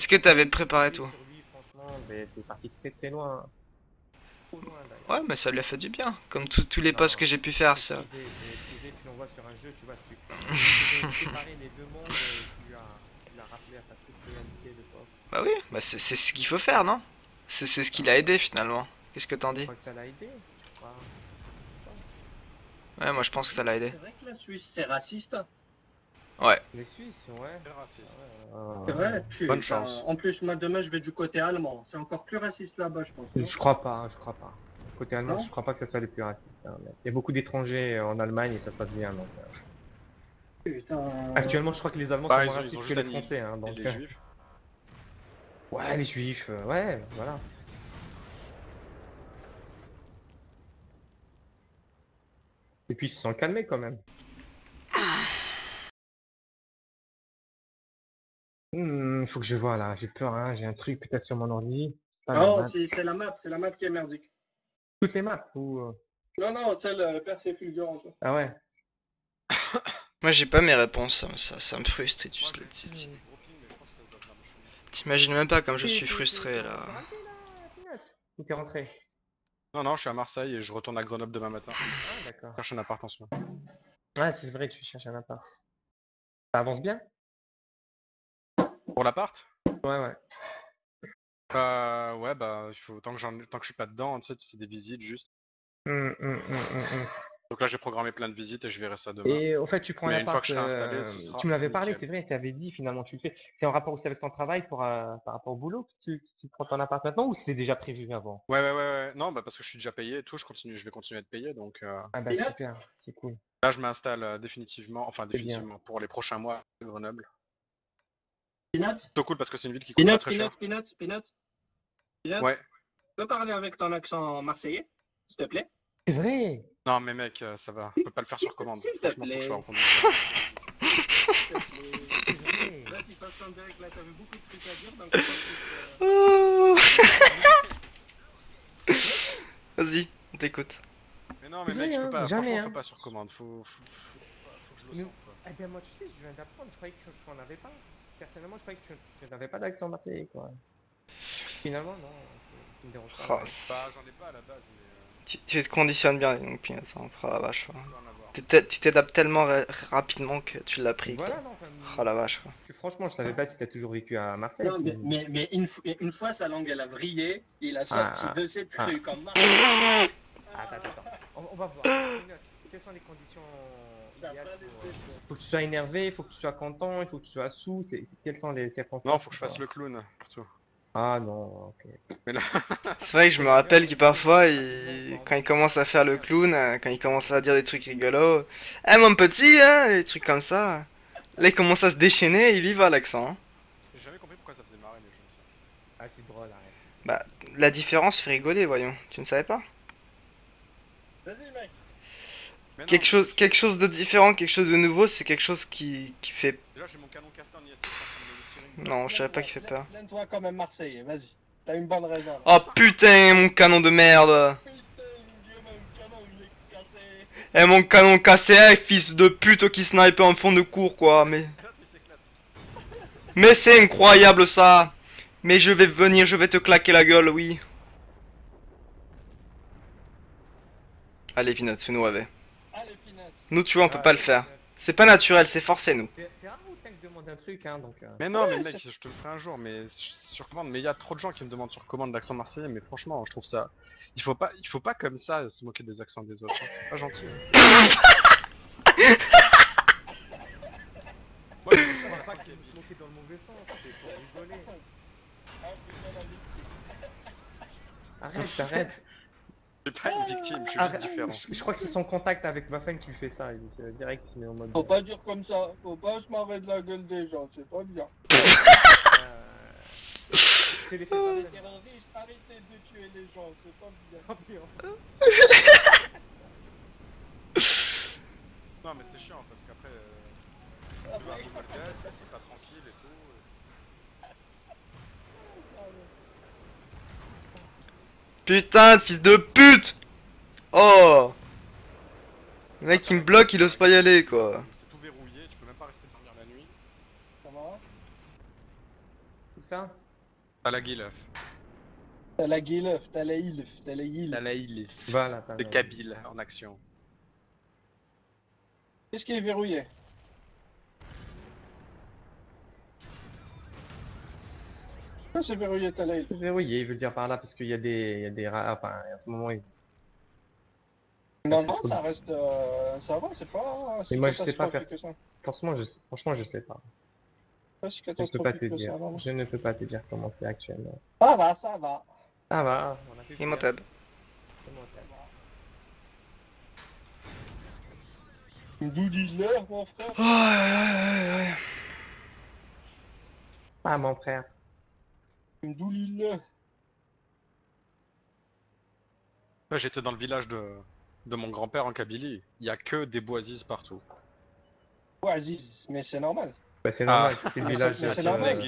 que t'avais préparé tout? Sur lui, franchement, mais t'es parti très très loin. Trop loin, d'ailleurs. Ouais, mais ça lui a fait du bien. Comme tous les Non, posts que j'ai pu faire, ça. J'ai tu l'envoies sur un jeu, tu vois, tu séparer les deux mondes, tu l'as rappelé à sa toute réalité de pop. Bah oui, bah c'est ce qu'il faut faire, non? C'est ce qui l'a aidé finalement. Qu'est-ce que t'en Je dis? crois que ça l'a aidé. Je crois. Ouais, moi je pense que ça l'a aidé. C'est vrai que la Suisse c'est raciste. Ouais. Les Suisses, ouais. Très raciste. C'est vrai. Bonne Putain. chance. En plus, moi demain je vais du côté allemand. C'est encore plus raciste là-bas, je pense. non Je crois pas, je crois pas. Côté allemand, Non je crois pas que ce soit les plus racistes. Hein, mec. Il y a beaucoup d'étrangers en Allemagne et ça se passe bien. Donc, Putain. Actuellement, je crois que les Allemands Bah, sont moins ils ont racistes que juste les annihilé Français. Hein, Et donc, les juifs. Ouais, les juifs, ouais, voilà. Et puis ils se sont calmés quand même. Faut que je vois là, j'ai peur, hein, j'ai un truc peut-être sur mon ordi. C'est pas la Non, map. c'est la map qui est merdique. Toutes les maps ou. Non, non, celle Perse et Fulgurant. Ah ouais. Moi j'ai pas mes réponses, ça me frustre. Moi, j'ai gros ping, mais je pense que ça doit venir de chez moi. T'imagines même pas comme je suis T'es frustré là. rentré là, Peanut? Ou t'es rentré? Non, non, je suis à Marseille et je retourne à Grenoble demain matin. Ah d'accord. Je cherche un appart en ce moment. Ouais, c'est vrai que tu cherches un appart. Ça avance bien? Pour l'appart? Ouais, ouais. Ouais, bah, il faut tant que je suis pas dedans, tu sais, c'est des visites juste. Hum. Donc là, j'ai programmé plein de visites et je verrai ça demain. Et au fait, tu prends un Mais une fois appart, que je serai installé, ce sera tu me l'avais parlé, nickel. c'est vrai, tu avais dit finalement tu le fais. C'est en rapport aussi avec ton travail par rapport au boulot que tu prends ton appart maintenant ou c'était déjà prévu avant? Ouais. Non, bah parce que je suis déjà payé et tout, je vais continuer à être payé, donc Ah bah Peanut, super, c'est cool, là, je m'installe définitivement, enfin c'est bien. définitivement, pour les prochains mois à Grenoble. Peanut, Plutôt cool parce que c'est une ville qui coûte pas Peanut, très cher. Peanut. Ouais. Tu peux parler avec ton accent marseillais, s'il te plaît? C'est vrai! Non, mais mec, ça va. Je peux pas le faire sur commande. S'il te Franchement, faut que je sois en plaît. condition. S'il te plaît. C'est vrai! Vas-y, parce qu'on dirait que là, t'avais beaucoup de trucs à dire, donc on va Oh. tout, Vas-y, on t'écoute. Mais non, C'est mais vrai, mec, je peux hein, pas. jamais, Franchement, faut hein. pas sur commande. Faut que je le Mais- sente, quoi. Eh bien moi tu sais, je viens d'apprendre, je croyais que tu n'en avais pas. Personnellement, je croyais que tu n'avais pas d'accent marseillais, quoi. Finalement, non, ça me dérange pas. Oh, Bah, j'en ai pas à la base, mais tu te conditionnes bien donc Peanut, ça en fera la vache. je peux en avoir. Tu t'adaptes tellement rapidement que tu l'as pris. Voilà, Quoi. non, enfin, Oh la vache. Quoi. parce que franchement, je savais pas si tu as toujours vécu à Marseille. Non, mais une fois, sa langue, elle a vrillé, il a sorti Ah, de ces ah. trucs en marche. Attends. On va voir. Peanut, quelles sont les conditions idéales pour, faut que tu sois énervé, il faut que tu sois content, il faut que tu sois sous. Quelles sont les circonstances? Non, faut que je fasse le clown, surtout. Ah non, ok. Mais là, C'est vrai que je me rappelle que parfois, quand il commence à faire le clown, quand il commence à dire des trucs rigolos, eh mon petit, hein, des trucs comme ça. Là, il commence à se déchaîner, il y va l'accent. Hein. j'ai jamais compris pourquoi ça faisait marrer les gens. Ça. Ah, c'est drôle, arrête. Bah, la différence fait rigoler, voyons. Tu ne savais pas? Vas-y, mec. Mais non, Quelque chose de différent, quelque chose de nouveau, c'est quelque chose qui fait... Déjà, j'ai mon canon cassé en ISS, je suis en train de me le tirer. Non, je savais pas qu'il fait peur. Plains-toi comme un Marseillais, vas-y. T'as une bonne raison. Là. Oh putain, mon canon de merde. Putain, Dieu, mon canon, il est cassé. Eh, mon canon cassé, eh, fils de pute qui snipe en fond de cours, quoi. Là, il s'éclate. Mais c'est incroyable, ça. Mais je vais venir, je vais te claquer la gueule, oui. Allez, Peanut, fais-nous rêver. Allez, Peanut. Nous, tu vois, on peut pas le faire. C'est pas naturel, c'est forcé, nous. C'est rare où quelqu'un te demande un truc, hein, donc. Mais non, Ouais, mais mec, je te le ferai un jour, mais sur commande. Mais il y a trop de gens qui me demandent sur commande l'accent marseillais, mais franchement, je trouve ça. Il faut pas comme ça se moquer des accents des autres. Hein. C'est pas gentil. Moi, je On va comprends pas pas que qu'il y ait se moquer dans le mauvais sens, c'est pour rigoler. Arrête. Je suis pas une victime, je suis juste Arrête. différent. Je crois que c'est son contact avec Waffen qui lui fait ça. Direct, il se met en mode. Faut pas dire comme ça, faut pas se marrer de la gueule des gens, c'est pas bien. C'est l'effet Les Waffen. terroristes, arrêtez de tuer les gens, c'est pas bien. Tant pis, hein. Non, mais c'est chiant parce qu'après, Ah, tu vas à Volgas, c'est pas tranquille et tout. Putain, de fils de pute. Oh. Le mec, il me bloque, il ose pas y aller, quoi. C'est tout verrouillé, tu peux même pas rester dormir la nuit. Comment? Tout ça. T'as la guilef. T'as la guilef, t'as la ilf, t'as la ilf. T'as la île. Voilà, t'as Le Kabyle en action. Qu'est-ce qui est verrouillé? Pourquoi c'est verrouillé, t'as la ilf? verrouillé, il veut dire par là, parce qu'il y a des rats. Enfin, en ce moment, il. Non, non, ça reste. Ça va, c'est pas. Mais moi, je sais pas catastrophique que ça. Franchement, je sais pas. Pas si Je ne peux pas te catastrophique que dire. ça, non. Je ne peux pas te dire comment c'est actuellement. Ça va, ça va. Ça va. On a fait Et mon bien. tab. C'est mon tab. D'où dis-le, mon frère? Ouais. Ah, mon frère. Alhamdoulilah. Ouais, j'étais dans le village de mon grand-père en Kabylie. Il y a que des boisises partout. Ouais, Aziz, mais c'est normal. Bah, c'est normal, Ah. c'est le Mais village. c'est Aziz normal Neguin.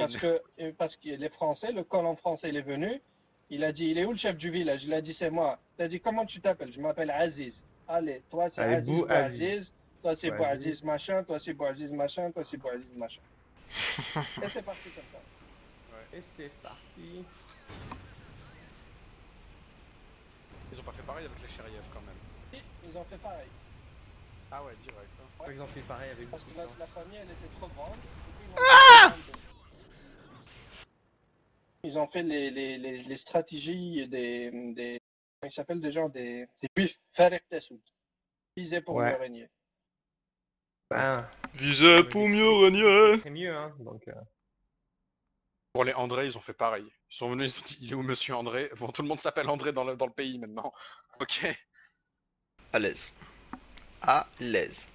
parce que les Français, le colon français, il est venu. Il a dit, il est où le chef du village? Il a dit, c'est moi. Il a dit, comment tu t'appelles? Je m'appelle Aziz. Allez, toi c'est Allez, Aziz Bouaziz. Bouaziz. Toi c'est Bouaziz. Bouaziz machin. Toi c'est Bouaziz machin. Toi c'est Bouaziz machin. Et c'est parti comme ça. Et c'est parti. Ils ont pas fait pareil avec les Chériev quand même. Et ils ont fait pareil. Ah ouais, direct. Hein. Par exemple, fait pareil avec Parce que beaucoup de la gens. famille, elle était trop grande. Du coup, ils ont fait ils ont fait les stratégies des comment ils s'appellent des gens, des juifs. Farik Tassoud. Viser pour Ouais. mieux régner. Ben, Visez pour mieux régner. c'est mieux, hein. Donc, Pour les André, ils ont fait pareil. Ils sont venus, ils ont dit, il est où Monsieur André? Bon, tout le monde s'appelle André dans le pays maintenant. Ok. À l'aise. À l'aise.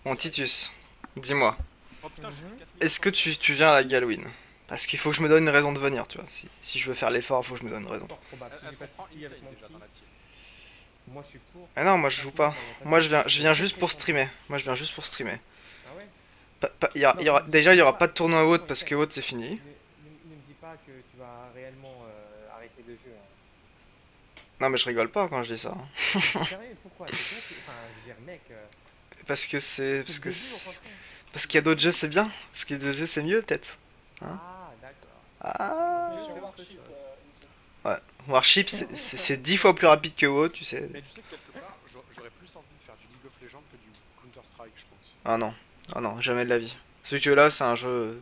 Bon, Titus, dis-moi, Oh putain, j'ai fait 4000 est-ce que tu viens à la Galwin? Parce qu'il faut que je me donne une raison de venir, tu vois. Si je veux faire l'effort, il faut que je me donne une raison. fort probable. Est-ce J'ai qu'on pas de prend soucis avec Insane mon déjà petit. dans la team? Moi, je suis pour. Ah non, moi je joue pas. Moi je viens juste pour streamer. Moi je viens juste pour streamer. Ah ouais? Déjà il y aura pas de tournoi haute parce que haute c'est fini. Ne me dis pas que tu vas réellement arrêter le jeu. Hein. Non mais je rigole pas quand je dis ça. Sérieux, pourquoi? C'est bien, enfin, je veux dire, mec. Parce que c'est c'est le début, au contraire. parce qu'il y a d'autres jeux c'est bien. Parce qu'il y a d'autres jeux c'est mieux peut-être. Hein? Ah, d'accord. Ah. Mais sur Ouais. Warship, Warship c'est 10 fois plus rapide que WoW, tu sais. Mais tu sais que quelque part, j'aurais plus envie de faire du League of Legends que du Counter-Strike, je pense. Ah non. Ah non, jamais de la vie. Ce jeu là c'est un jeu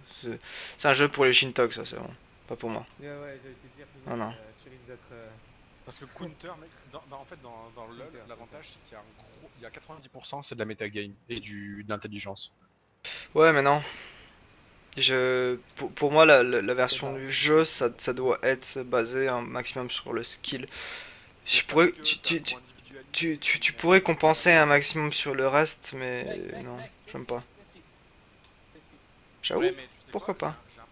pour les Shintok ça c'est bon. Pas pour moi. Ouais, ouais, j'allais te dire, Ah non. tu risques d'être. Parce que Counter, mec, en fait, dans le LoL, l'avantage c'est qu'il y a il y a 90% c'est de la metagame et de l'intelligence. Ouais mais non. Pour moi la version du jeu ça doit être basé un maximum sur le skill. Je pourrais, tu pourrais compenser un maximum sur le reste, mais non, j'aime pas. J'avoue, Ouais, mais tu sais pourquoi quoi, pas. j'ai un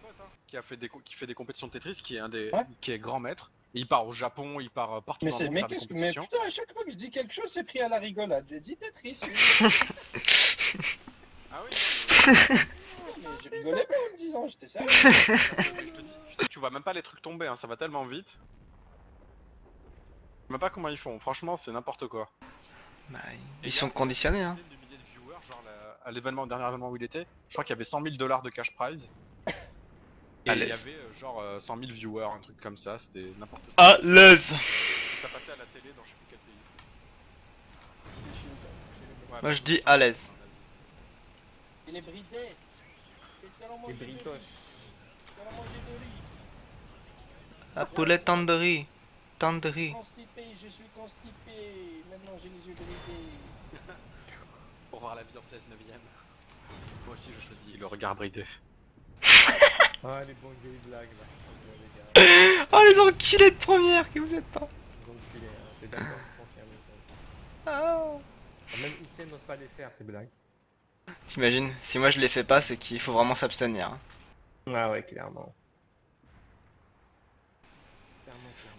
pote hein, qui fait des compétitions de Tetris, Ouais. qui est grand maître. Et il part au Japon, il part partout Mais dans le c'est monde mais faire des qu'est-ce que compétitions. putain à chaque fois que je dis quelque chose c'est pris à la rigolade. J'ai dit Tetris. Ah oui, Mais je rigolais pas en me disant, j'étais sérieux. mais je te dis, tu sais, tu vois même pas les trucs tomber, hein, ça va tellement vite. Je sais même pas comment ils font, franchement c'est n'importe quoi. Bah, Et ils sont conditionnés, hein. Des milliers de viewers, genre à l'événement, dernier événement où il était, je crois qu'il y avait 100 000 $ de cash prize. Et À il y l'aise. avait genre 100 000 viewers, un truc comme ça, c'était n'importe quoi. À l'aise. Et ça passait à la télé dans je sais plus quel pays. Ouais, Moi, bah, je dis à l'aise. en Asie. Il est bridé. Les britoches. La poulet tandoori. Tandoori. Constipé, je suis constipé. Maintenant j'ai les yeux bridés. Pour voir la vie en 16 neuvième. Moi aussi je choisis le regard bridé. Ah, les bonnes vieilles blagues là. Les gars, Oh les enculés de première que vous êtes pas. les enculés, hein. C'est d'accord, confirmé. Ah. Même Issei n'ose pas les faire, ces blagues. T'imagines, si moi je les fais pas, c'est qu'il faut vraiment s'abstenir. Hein. Ah ouais, clairement.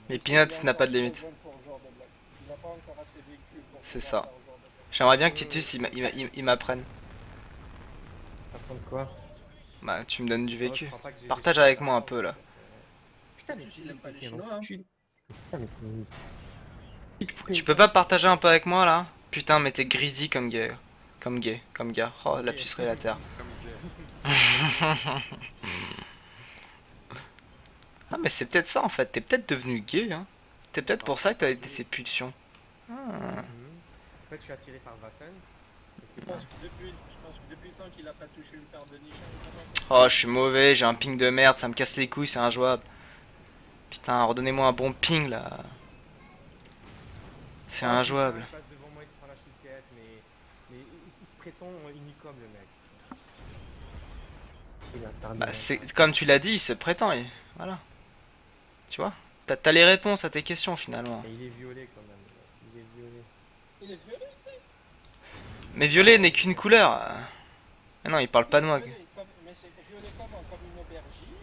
Mais Peanuts n'a pas de limite. Il n'a pas encore assez vécu pour C'est pouvoir ça. faire ce genre de blague. J'aimerais bien que Titus il m'apprenne. Apprendre quoi? Bah tu me donnes du Oh, vécu. je crois pas que j'ai Partage vécu avec ça. moi un peu là. Putain, mais Il aime pas les c'est Chinois, un hein. enculé. Putain, mais Tu peux pas partager un peu avec moi là? Putain mais t'es greedy comme gay. Comme gars. Oh la puce la terre. Comme gay. Ah mais c'est peut-être ça en fait, t'es peut-être devenu gay hein. C'est peut-être pour ça que t'as été ces pulsions. Ah. En fait, je suis attiré par Vatten. Je pense que depuis le temps qu'il a pas touché une paire de niches, il commence Oh je suis mauvais, j'ai un ping de merde, ça me casse les couilles, c'est injouable. Putain, redonnez-moi un bon ping là. C'est injouable. Il passe devant moi, il prend la chouquette, mais il se prétend unicorn le mec. Il a tardé, Bah hein. c'est comme tu l'as dit, il se prétend et voilà. Tu vois? T'as les réponses à tes questions finalement. Et il est violet quand même. Il est violet. Il est violet, tu sais. Mais violet n'est qu'une couleur. Ah non, il parle pas de moi. Mais c'est violet comment? Comme une aubergine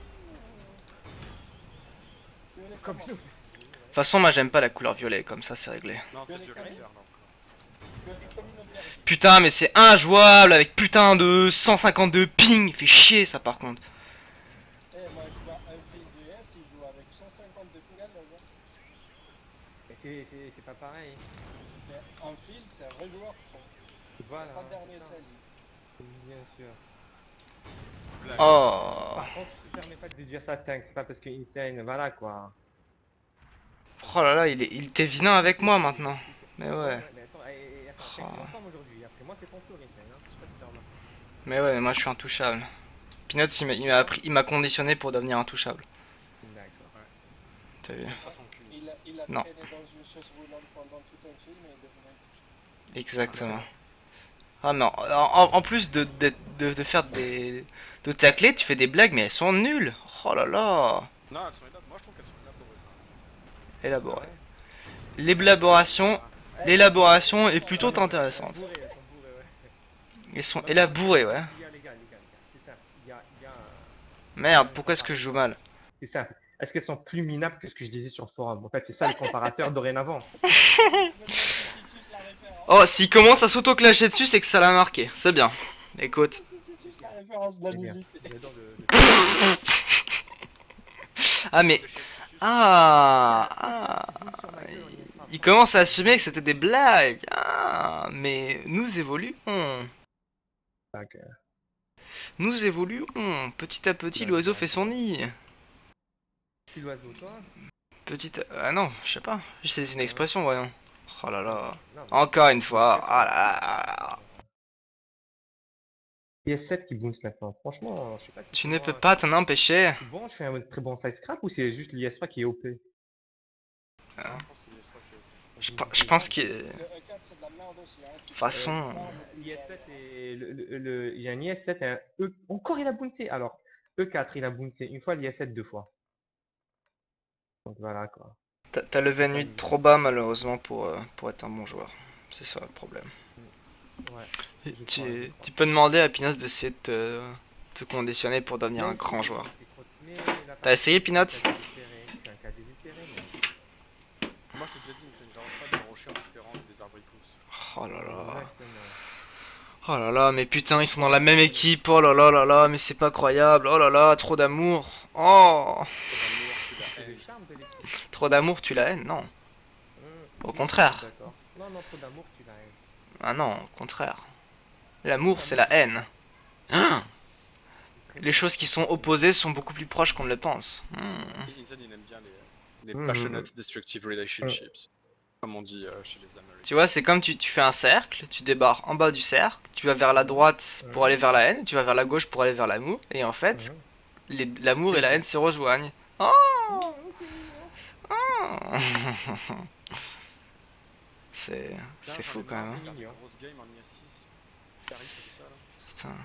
Comme nous. De toute façon, moi j'aime pas la couleur violet, comme ça c'est réglé. Non, c'est violet clair, non. Putain, mais c'est injouable avec putain de 152 ping. Fait chier ça par contre. Eh, moi je vois un fil du S, il joue avec 150 de ping à l'heure. Mais c'est pas pareil. Mais un fil, c'est un vrai joueur. Voilà. Pas dernier de ça. sa ligue. Bien sûr. Oh. Par contre, je ne permets pas de dire ça, Tank. C'est pas parce que Insane, voilà quoi. Oh là là, il était vilain avec moi maintenant. Mais ouais. Mais attends, attends, Oh. c'est en forme aujourd'hui. Après moi, c'est ton tour, Insane. Hein. Je sais pas si t'as remarqué. Mais ouais, mais moi je suis intouchable. Peanuts il m'a conditionné pour devenir intouchable. D'accord. T'as vu? Il a Non. traîné dans une chaise roulante pendant tout un film et il est devenu intouchable. Exactement. Ah non, en plus de faire de tacler, tu fais des blagues mais elles sont nulles. Oh là là. Non, elles sont élaborées. Moi, je trouve qu'elles sont élaborées. Élaboré. L'élaboration est plutôt intéressante. Elles sont bourrées, ouais. Ils sont élaborés, ouais. Les gars, c'est ça. Il y a Merde, pourquoi est-ce que je joue mal? C'est ça. Est-ce qu'elles sont plus minables que ce que je disais sur le forum? En fait, c'est ça les comparateurs dorénavant. Oh, s'il commence à s'auto-clasher dessus, c'est que ça l'a marqué. C'est bien. Écoute. C'est la référence de la C'est bien. nullité. J'adore Ah mais... Ah, il commence à assumer que c'était des blagues. Ah, mais nous évoluons. Nous évoluons. Petit à petit, l'oiseau fait son nid. Petit oiseau, toi? Ah non, je sais pas. C'est une expression, voyons. Oh là là. Non, mais- Encore une fois. Ah là là. PS7 qui boost maintenant. Franchement, je sais pas si Tu c'est ne moi- peux pas t'en empêcher. Bon, je fais un très bon side scrap ou c'est juste l'IS3 qui est OP? Je pense que c'est les trois qui- Je pense que... Le E4 c'est de la merde aussi. Hein. De toute façon... L'IS7 et il y a un IS7 et un E. Encore il a bouncé. Alors, E4 il a bouncé une fois, l'IS7 deux fois. Donc voilà quoi. T'as levé une nuit trop bas malheureusement pour être un bon joueur. C'est ça le problème. Ouais. Tu peux demander à Peanuts d'essayer de te conditionner pour devenir un grand joueur. T'as essayé Peanuts? C'est un cas désespéré, mais... Moi, je t'ai déjà dit, c'est une genre pas de rocher en espérant que des arbres y poussent. Oh là là. Exactement. Oh là là, mais putain, ils sont dans la même équipe. Oh là là là là, mais c'est pas croyable. Oh là là, trop d'amour. Oh, C'est le charme de l'équipe. trop d'amour, tu la haines? Non. Au contraire. D'accord. Non, non, trop d'amour, tu l'as. Ah non, au contraire. L'amour, c'est la haine. Hein? Les choses qui sont opposées sont beaucoup plus proches qu'on ne le pense. Inzan, il aime bien les Mhm. passionate destructive relationships. Comme on dit chez les Américains. Tu vois, c'est comme tu fais un cercle, tu débarres en bas du cercle, tu vas vers la droite pour aller vers la haine, tu vas vers la gauche pour aller vers l'amour, et en fait, l'amour et la haine se rejoignent. Oh, oh. C'est fou quand même. Hein. Une grosse game en IS6. Carré, tout ça là. Putain.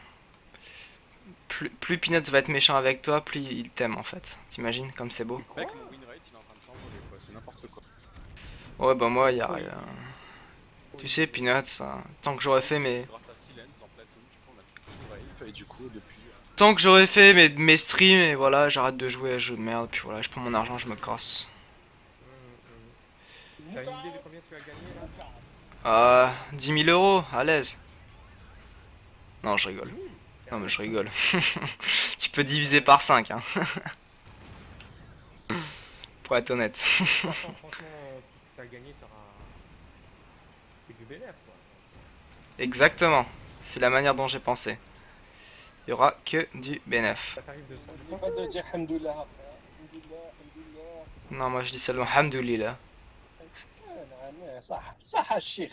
Plus Peanuts va être méchant avec toi, plus il t'aime en fait. T'imagines comme c'est beau. Mec, mon win rate il est en train de s'envoler quoi, c'est n'importe quoi. Ouais, bah moi, y'a rien. Tu sais, Peanuts, hein, tant que j'aurais fait mes... Grâce à Silence en Platoon, du coup on a plus de rape et du coup depuis. Tant que j'aurais fait mes streams, et voilà, j'arrête de jouer à ce jeu de merde, puis voilà, je prends mon argent, je me casse. T'as une idée de combien tu as gagné là? 10 000 euros, à l'aise. Non, je rigole. Non, mais je rigole. Tu peux diviser par 5, hein. Pour être honnête. Franchement, t'as gagné sur un. C'est du bénéf quoi. Exactement. C'est la manière dont j'ai pensé. Il y aura que du bénéf. Ça t'arrive de N'oublie pas de dire Hamdoullah après. Hamdoullah, Hamdoullah. Non, moi je dis seulement Hamdoulillah. صح صح الشيخ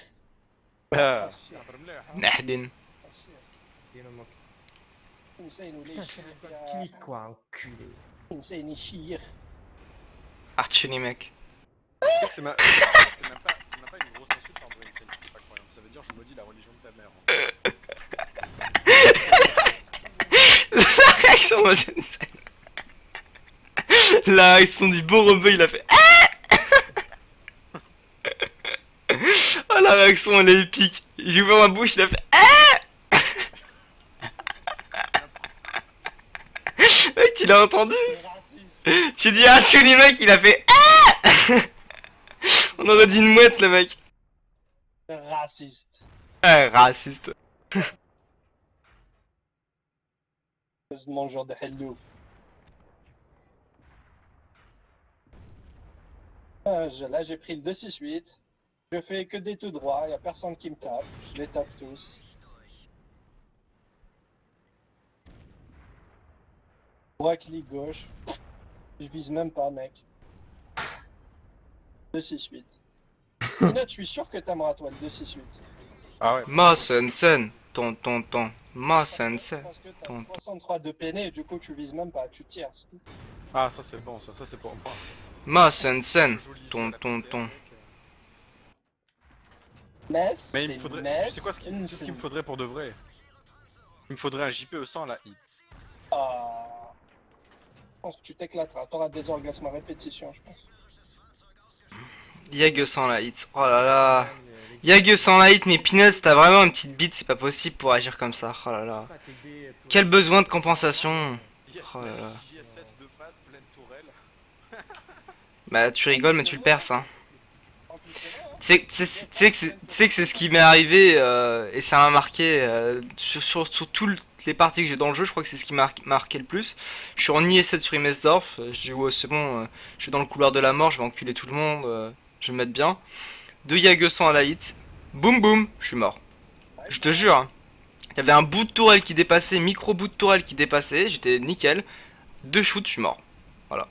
Ah, Nahdin. Il me manque. إنسان Putain, وليش c'est un clic quoi, enculé. إنسان الشيخ Archuni, mec. c'est même pas une grosse insulte en vrai, c'est pas croyable. Ça veut dire je maudis la religion de ta mère. La réaction, moi, c'est une scène. La réaction du bon rebeu, il a fait. Oh, la réaction, elle est épique. J'ai ouvert ma bouche, il a fait. Mec, tu l'as entendu? raciste J'ai dit Archuni, mec, il a fait. On aurait dit une mouette, le mec. Raciste. Raciste. Mangeur de hellouf. Là, j'ai pris le 2-6-8. Je fais que des tout droits, il n'y a personne qui me tape. Je les tape tous. Droit, clic, gauche. Je vise même pas, mec. 2-6-8. Peanut, je suis sûr que t'aimeras, toi, le 2-6-8. Ah ouais. Ma sen. Ton. Ma sen. Parce que t'as Ton. 63 de peiné et du coup, tu vises même pas, tu tires. c'est tout. Ah, ça c'est bon, ça c'est pour moi. Ma sen. Joli, Ton. la misère, mec. Metz, Mais il c'est me faudrait. Metz, Tu sais quoi ce qu'il me faudrait pour de vrai? Il me faudrait un JPE sans la hit. Ah. Je pense que tu t'éclateras, t'auras des orgasmes à répétition, je pense. Y'a sans la hit. Oh là là. Y'a sans la hit, mais Peanuts, t'as vraiment une petite bite, c'est pas possible pour agir comme ça. Oh là là. Quel besoin de compensation. Oh là là. JS7 de passe, pleine tourelle. Bah, tu rigoles, mais tu le perces, hein. En plus, c'est vrai, hein. Tu sais que c'est ce qui m'est arrivé et ça m'a marqué sur toutes les parties que j'ai dans le jeu. Je crois que c'est ce qui m'a marqué le plus. Je suis en IS7 sur Imesdorf. J'ai dit ouais, c'est bon, je suis dans le couloir de la mort, je vais enculer tout le monde, je vais me mettre bien. 2 Yageusan à la hit, boum boum, je suis mort. Je te jure, hein. Il y avait un bout de tourelle qui dépassait, micro bout de tourelle qui dépassait, j'étais nickel. 2 shoots, je suis mort. Voilà.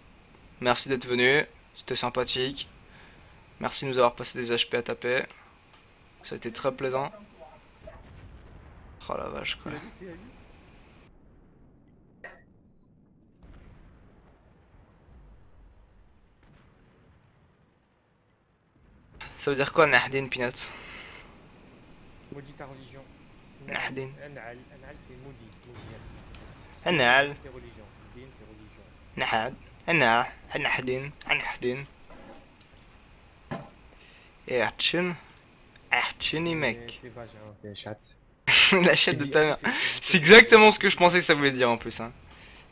Merci d'être venu, c'était sympathique. Merci de nous avoir passé des HP à taper. Ça a été très plaisant. Oh la vache quoi. Ça veut dire quoi Nahdin Peanut? Maudit ta religion. Nahdin. Anal, c'est maudit. Anal. C'est religion. Din, c'est religion. Nahad. Anah. Nahdin. Nahdin. Et Archin. Archini mec. C'est vagin, c'est chat. La chatte de ta mère. C'est exactement ce que je pensais que ça voulait dire en plus. Hein.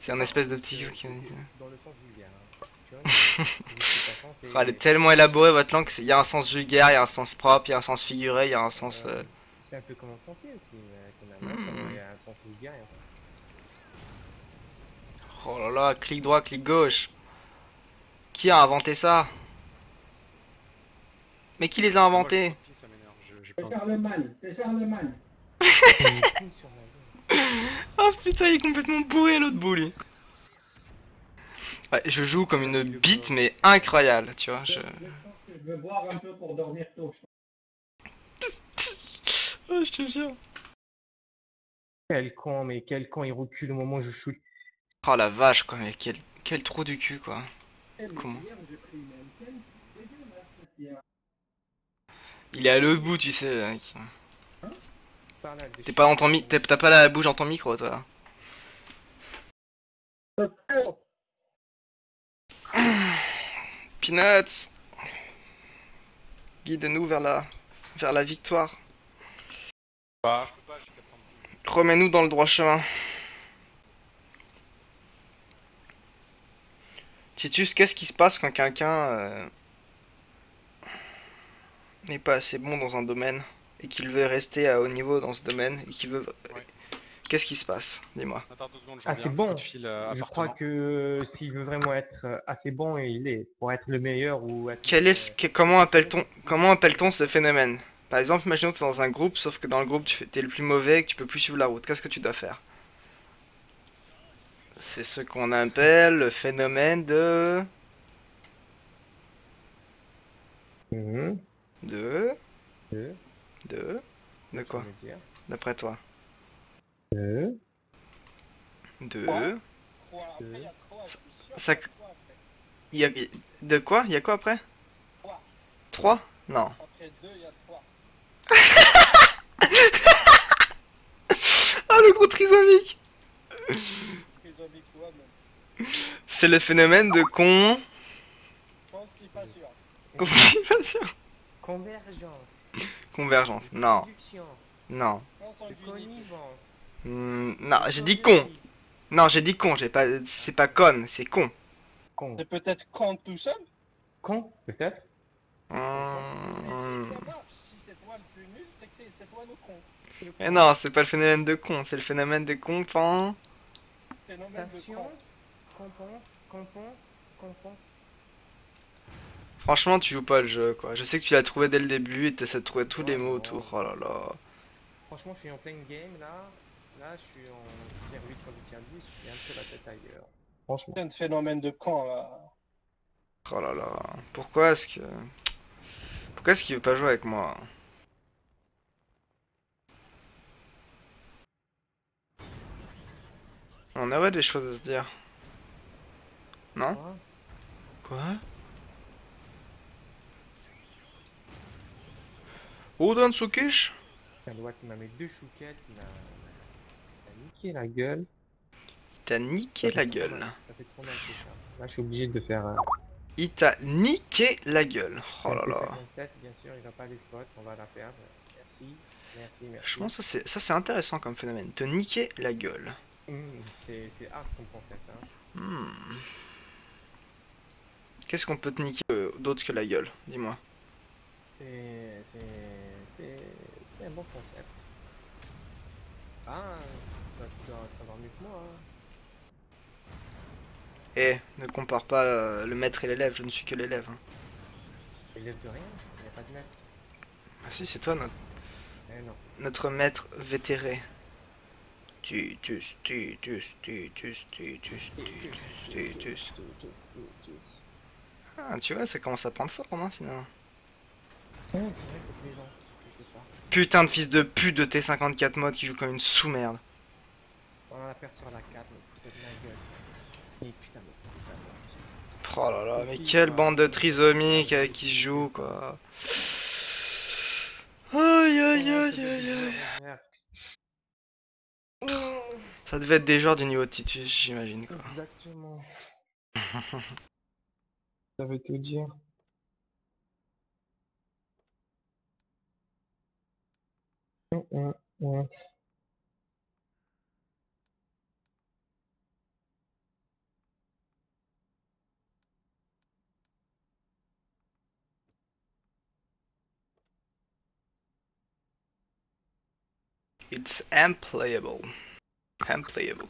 C'est un espèce de petit jeu qui. Dans le sens vulgaire. Tu vois, Elle est tellement élaborée votre langue qu'il y a un sens vulgaire, il y a un sens propre, il y a un sens figuré, il y a un sens. C'est un peu comme en français aussi. Il y a un sens vulgaire. Oh là là, clic droit, clic gauche. Qui a inventé ça? Mais qui les a inventés? C'est faire le mal, c'est faire le mal. Oh putain, il est complètement bourré l'autre bout lui. Ouais, je joue comme une bite mais incroyable, tu vois. Je veux boire un peu pour dormir tôt. Oh, je te jure. Quel con, mais quel con, il recule au moment où je shoot. Oh la vache quoi, mais quel trou du cul quoi. Comment? Il est à l'autre bout, tu sais, mec. T'es pas dans ton t'as pas la bouche dans ton micro, toi. Peanuts, guide-nous vers la victoire. Bah, je peux pas, j'ai 400 de plus. Remets-nous dans le droit chemin. Titus, qu'est-ce qui se passe quand quelqu'un n'est pas assez bon dans un domaine et qu'il veut rester à haut niveau dans ce domaine et qu'il veut... Ouais. Qu'est-ce qui se passe? Dis-moi. Attends 2 secondes, je Ah, reviens. c'est bon. Coup de fil, Je crois appartement. que s'il veut vraiment être assez bon, il est. Pour être le meilleur ou être. Comment appelle-t-on ce phénomène? Par exemple, imaginons que tu es dans un groupe, sauf que dans le groupe tu es le plus mauvais et que tu peux plus suivre la route. Qu'est-ce que tu dois faire? C'est ce qu'on appelle le phénomène de... Mhm. De Deux. quoi? Tu veux dire. D'après toi? Deux. De... Ça- Ça... Il y a... De quoi? Il y a quoi après? 3? Non. Après 2, il y a 3. Ah, le gros trisomique! Trisomique, toi, même. C'est le phénomène de Constipation. constipation. Convergence. Convergence. Non. Réduction. Non. Consanguinité. Connivence. Non, j'ai dit con. Non, j'ai dit con. J'ai pas... C'est pas con, c'est con. Con. C'est peut-être con tout seul. Con, peut-être. Mais si ça Hum. marche, si c'est toi le plus nul, c'est que c'est toi le con. Mais non, c'est pas le phénomène de con, c'est le phénomène des compens. Phénomène de Station, con. compon, compon, compon. Franchement, tu joues pas le jeu, quoi. Je sais que tu l'as trouvé dès le début et t'essaies de trouver tous les Non, mots non, autour. Oh là là. Franchement, je suis en pleine game là. Là, je suis en tier 8 contre tier 10. Je suis un peu la tête ailleurs. Franchement. C'est un phénomène de con là. Oh là là. Pourquoi est-ce que... Pourquoi est-ce qu'il veut pas jouer avec moi? On aurait des choses à se dire. Non? Quoi? Quoi? Odan Sukish? Un doigt qui m'a mis 2 chouquettes, il m'a niqué la gueule. T'as niqué la gueule. Ça fait trop mal tout ça. Là, je suis obligé de faire un Il t'a niqué la gueule. Oh là là. T57, bien sûr, il va pas les spots, on va la perdre. Merci, merci, merci. Je pense que ça c'est intéressant comme phénomène. Te niquer la gueule. C'est hard comme concept, hein. Hmm. Qu'est-ce qu'on peut te niquer d'autre que la gueule? Dis-moi. C'est un bon concept. Ah, tu dois savoir mieux que moi, hein. Eh, ne compare pas le maître et l'élève, je ne suis que l'élève. Hein. Élève de rien, il n'y a pas de maître. Ah si, c'est toi Eh non. notre maître vétéré. Titus. Ah, tu vois, ça commence à prendre forme, hein, finalement. C'est vrai que les gens, je sais pas. Putain de fils de pute de T54 mode qui joue comme une sous-merde. On en a perdu sur la 4, mais putain de ma gueule. Et putain, mais Oh là là, mais quelle bande de trisomiques avec qui je joue, quoi. Aïe aïe aïe aïe aïe. Ça devait être des joueurs du niveau de Titus, j'imagine, quoi. Exactement. Ça veut tout dire. Hum. It's unplayable. Unplayable.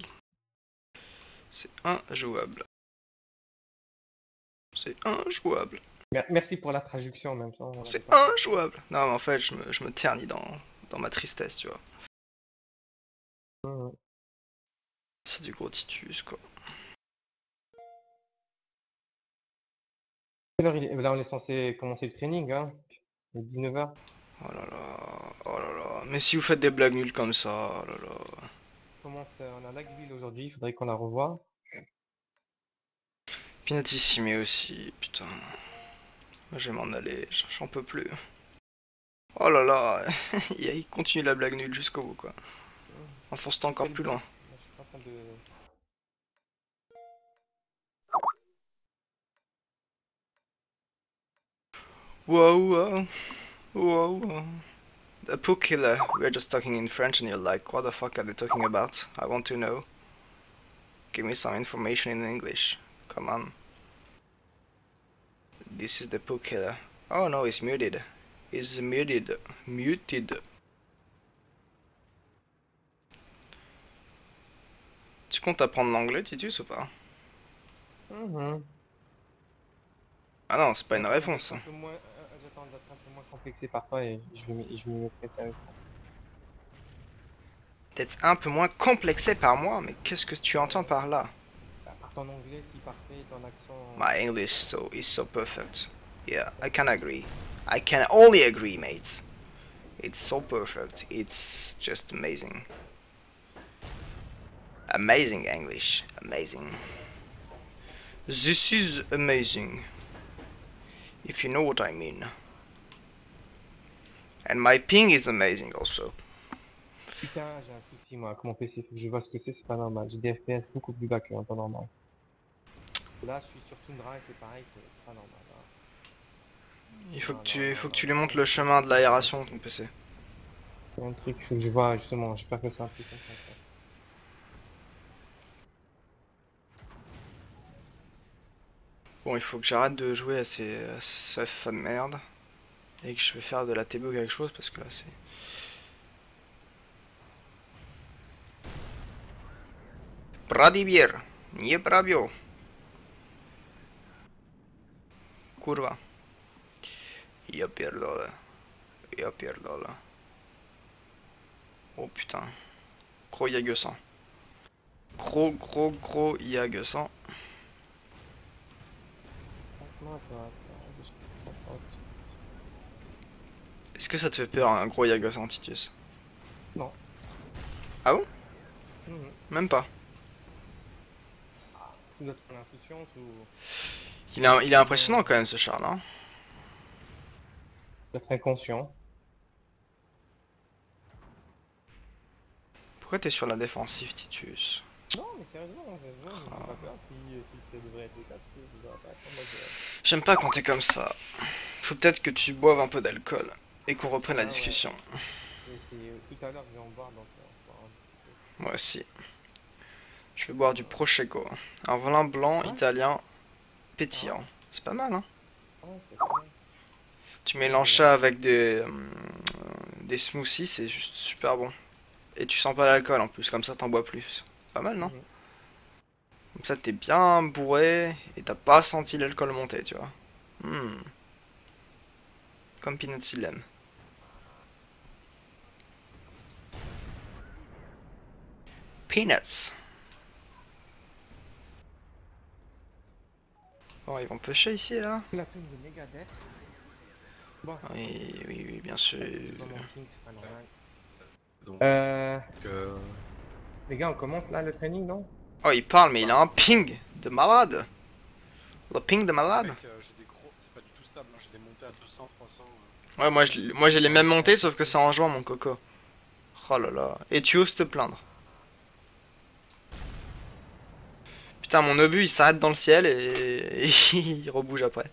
C'est injouable. C'est injouable. Merci pour la traduction en même temps. C'est injouable. Non, mais en fait, je me ternis dans ma tristesse, tu vois. C'est du gros Titus, quoi. Là, on est censé commencer le training, hein. Il est 19h. Oh là là, oh là là. Mais si vous faites des blagues nulles comme ça, oh là là. On a Lagville aujourd'hui, il faudrait qu'on la revoie. Pinatissime aussi, putain. Moi, je vais m'en aller, j'en peux plus. Oh là là, il continue la blague nulle jusqu'au bout, quoi. Enfonce-toi encore plus loin. Je suis pas en train de... Wow, wow. The Poo Killer, we're just talking in French and you're like, what the fuck are they talking about? I want to know. Give me some information in English. Come on. This is the Poo Killer. Oh no, he's muted. He's muted. Muted. Tu comptes apprendre l'anglais, Titus, ou pas? Ah non, c'est pas une réponse. J'attends d'être un peu moins complexé par toi et je me mettrai sérieusement. Peut-être un peu moins complexé par moi, mais qu'est-ce que tu entends par là? Par ton anglais si parfait, ton accent... My English is so perfect. Yeah, I can agree. I can only agree, mate. It's so perfect. It's just amazing. Amazing English. Amazing. This is amazing. If you know what I mean. And my ping is amazing also. Putain, j'ai un souci moi avec mon PC, faut que je vois ce que c'est pas normal. J'ai des FPS beaucoup plus bas qu'en temps normal. Là, je suis sur Tundra et c'est pareil, c'est pas normal. Hein. Il faut que tu lui montres le chemin de l'aération, ton PC. C'est un truc, faut que je vois justement, j'espère que c'est un truc comme ça. Bon, il faut que j'arrête de jouer à ce FFA de merde. Et que je vais faire de la TB ou quelque chose parce que là c'est... Pradibir, nie pravio. Kurwa. Ja pierdolę. Ja pierdolę. Oh putain. Gros Yag 100. Gros Yag 100. Franchement, Est-ce que ça te fait peur un gros Yag 100, Titus? Non. Ah bon? Mhm. Même pas. Tu dois te prendre l'insouciance ou... Il est impressionnant quand même ce char, non? Tu dois être inconscient. Pourquoi t'es sur la défensive, Titus? Non, mais sérieusement, ne pas peur si ça devrait être le cas, tu devrais pas être en mode... J'aime pas quand t'es comme ça. Faut peut-être que tu boives un peu d'alcool et qu'on reprenne la Ah ouais. discussion. Tout à l'heure, je vais en boire, donc on va en discuter. Moi aussi. Je vais boire du Prosecco. Un vin blanc italien pétillant. C'est pas mal, hein? Ouais, c'est pas mal. Tu mélanges ça avec des smoothies, c'est juste super bon. Et tu sens pas l'alcool en plus, comme ça t'en bois plus. Pas mal, non? Mhm. Comme ça t'es bien bourré et t'as pas senti l'alcool monter, tu vois. Comme Peanuts il l'aime. Peanuts. Bon, ils vont pêcher ici, là? La tune de Megadeth. Bon, Oui, bien sûr. c'est pas mon king, c'est pas normal. Donc, Les gars, on commence là le training, non? Oh, il parle, mais il a un ping de malade. Le ping de malade. mec, j'ai des gros, c'est pas du tout stable, hein, j'ai des montées à 200, 300. Ouais, moi j'ai les mêmes montées, sauf que c'est en jouant, mon coco. Oh là là. Et tu oses te plaindre. Putain, mon obus il s'arrête dans le ciel et il rebouge après.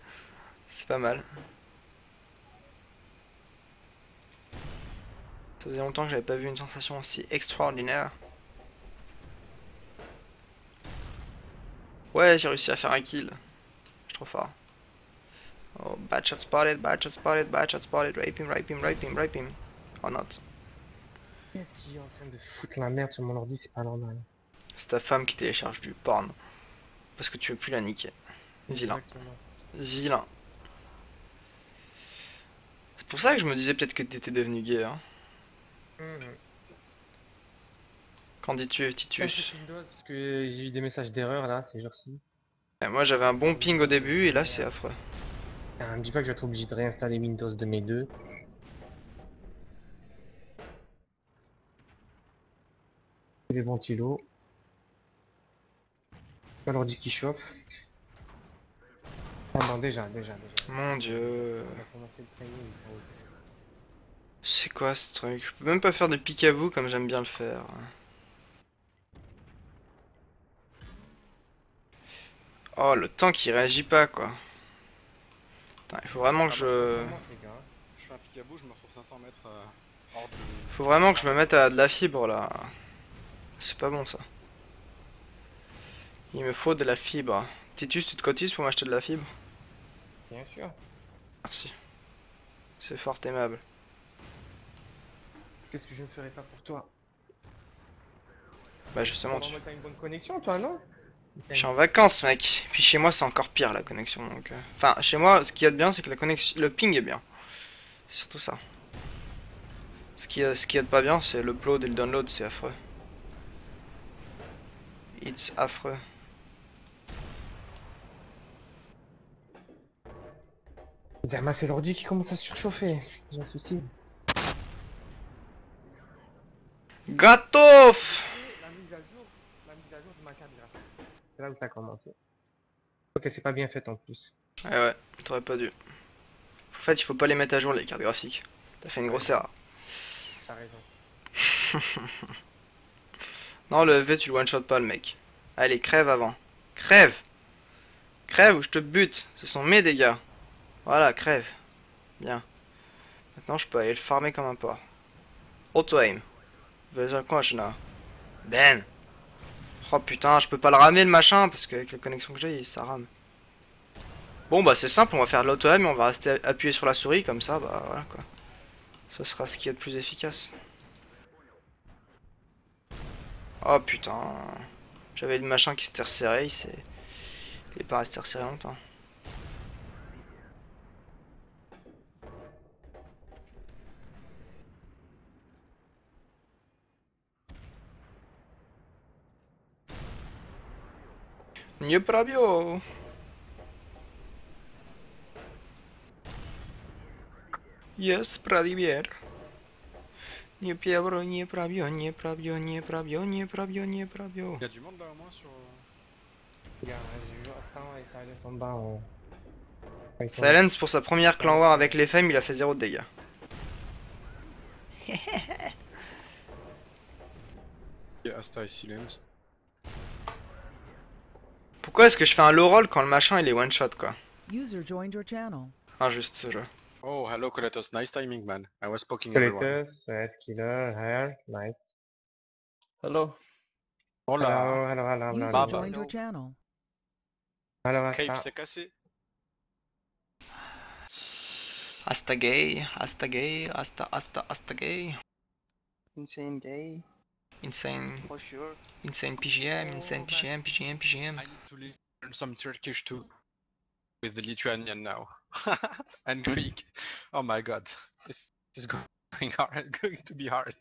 C'est pas mal. Ça faisait longtemps que j'avais pas vu une sensation aussi extraordinaire. Ouais, j'ai réussi à faire un kill. Je suis trop fort. Oh, bad shot spotted, bad shot spotted, bad shot spotted. Rape him, rape him, rape him, rape him. Or not. Qu'est-ce qu'il est en train de foutre la merde sur mon ordi, c'est pas normal. C'est ta femme qui télécharge du porn. Parce que tu veux plus la niquer. Vilain. Exactement. Vilain. C'est pour ça que je me disais peut-être que t'étais devenu gay, hein. Qu'en dis-tu, Titus? Parce que j'ai eu des messages d'erreur là ces jours-ci. Moi j'avais un bon ping au début et là c'est affreux. Me dis pas que je vais être obligé de réinstaller Windows de mes deux. Les ventilos. Pas l'ordi qui chauffe. Ah bon, déjà. Mon dieu. On a commencé le training. C'est quoi ce truc? Je peux même pas faire de pic à vous comme j'aime bien le faire. Oh, le tank il réagit pas quoi. Putain, il faut vraiment que je... Je fais un pic à bout, je me retrouve 500 mètres hors de... Faut vraiment que je me mette à de la fibre là. C'est pas bon ça. Il me faut de la fibre. Titus, tu te cotises pour m'acheter de la fibre? Bien sûr. Merci. C'est fort aimable. Qu'est-ce que je ne ferais pas pour toi? Bah justement, T'as une bonne connexion toi, non? je suis en vacances mec. Puis chez moi c'est encore pire la connexion donc... Enfin, chez moi ce qu'il y a de bien c'est que la connexion... le ping est bien. C'est surtout ça. Ce qu'il y a de pas bien c'est l'upload et le download, c'est affreux. It's affreux. Zerma, c'est l'ordi qui commence à surchauffer. J'ai un souci. Gatof! La mise à jour de ma carte graphique. C'est là où ça a commencé. Ok, c'est pas bien fait en plus. Ouais, t'aurais pas dû. En fait, il faut pas les mettre à jour les cartes graphiques. T'as fait une grosse erreur. T'as raison. Non, le V, tu le one-shot pas, le mec. Allez, crève avant. Crève! Crève ou je te bute. Ce sont mes dégâts. Voilà, crève. Bien. Maintenant, je peux aller le farmer comme un porc. Auto-aim. Vas-y, quoi, Shana? Ben! Oh putain, je peux pas le ramer le machin parce qu'avec la connexion que j'ai, ça rame. Bon bah c'est simple, on va faire de l'auto-aim et on va rester appuyé sur la souris comme ça, bah voilà quoi. Ce sera ce qui est le plus efficace. Oh putain. J'avais le machin qui s'était resserré, il est pas resté resserré longtemps. Nie pravio. Jest prawie. Nie pravio, nie pravio, nie pravio, nie pravio, nie pravio, nie pravio. Il y a du monde là au moins sur. Regarde, j'ai vu Astan et Silence en bas. Ils sont- Silence pour sa première clan war avec les femmes, il a fait 0 de dégâts. Il y a Asta et Silence. Pourquoi est-ce que je fais un low roll quand le machin il est one shot quoi? User joined your channel. Injuste ce jeu. Oh, hello Coletos, nice timing man. I was poking everyone. Coletus, Skiller, Hair, nice. Hello. Hola. Hello, User Baba. joined your channel. hello, Cape Astan. s'est cassé. Hasta gay, hasta gay, hasta gay. Insane gay, Insane, for sure. insane PGM, insane PGM, PGM, PGM. I need to learn some Turkish too. With the Lithuanian now. And Greek. Oh my god. This is going hard, going to be hard.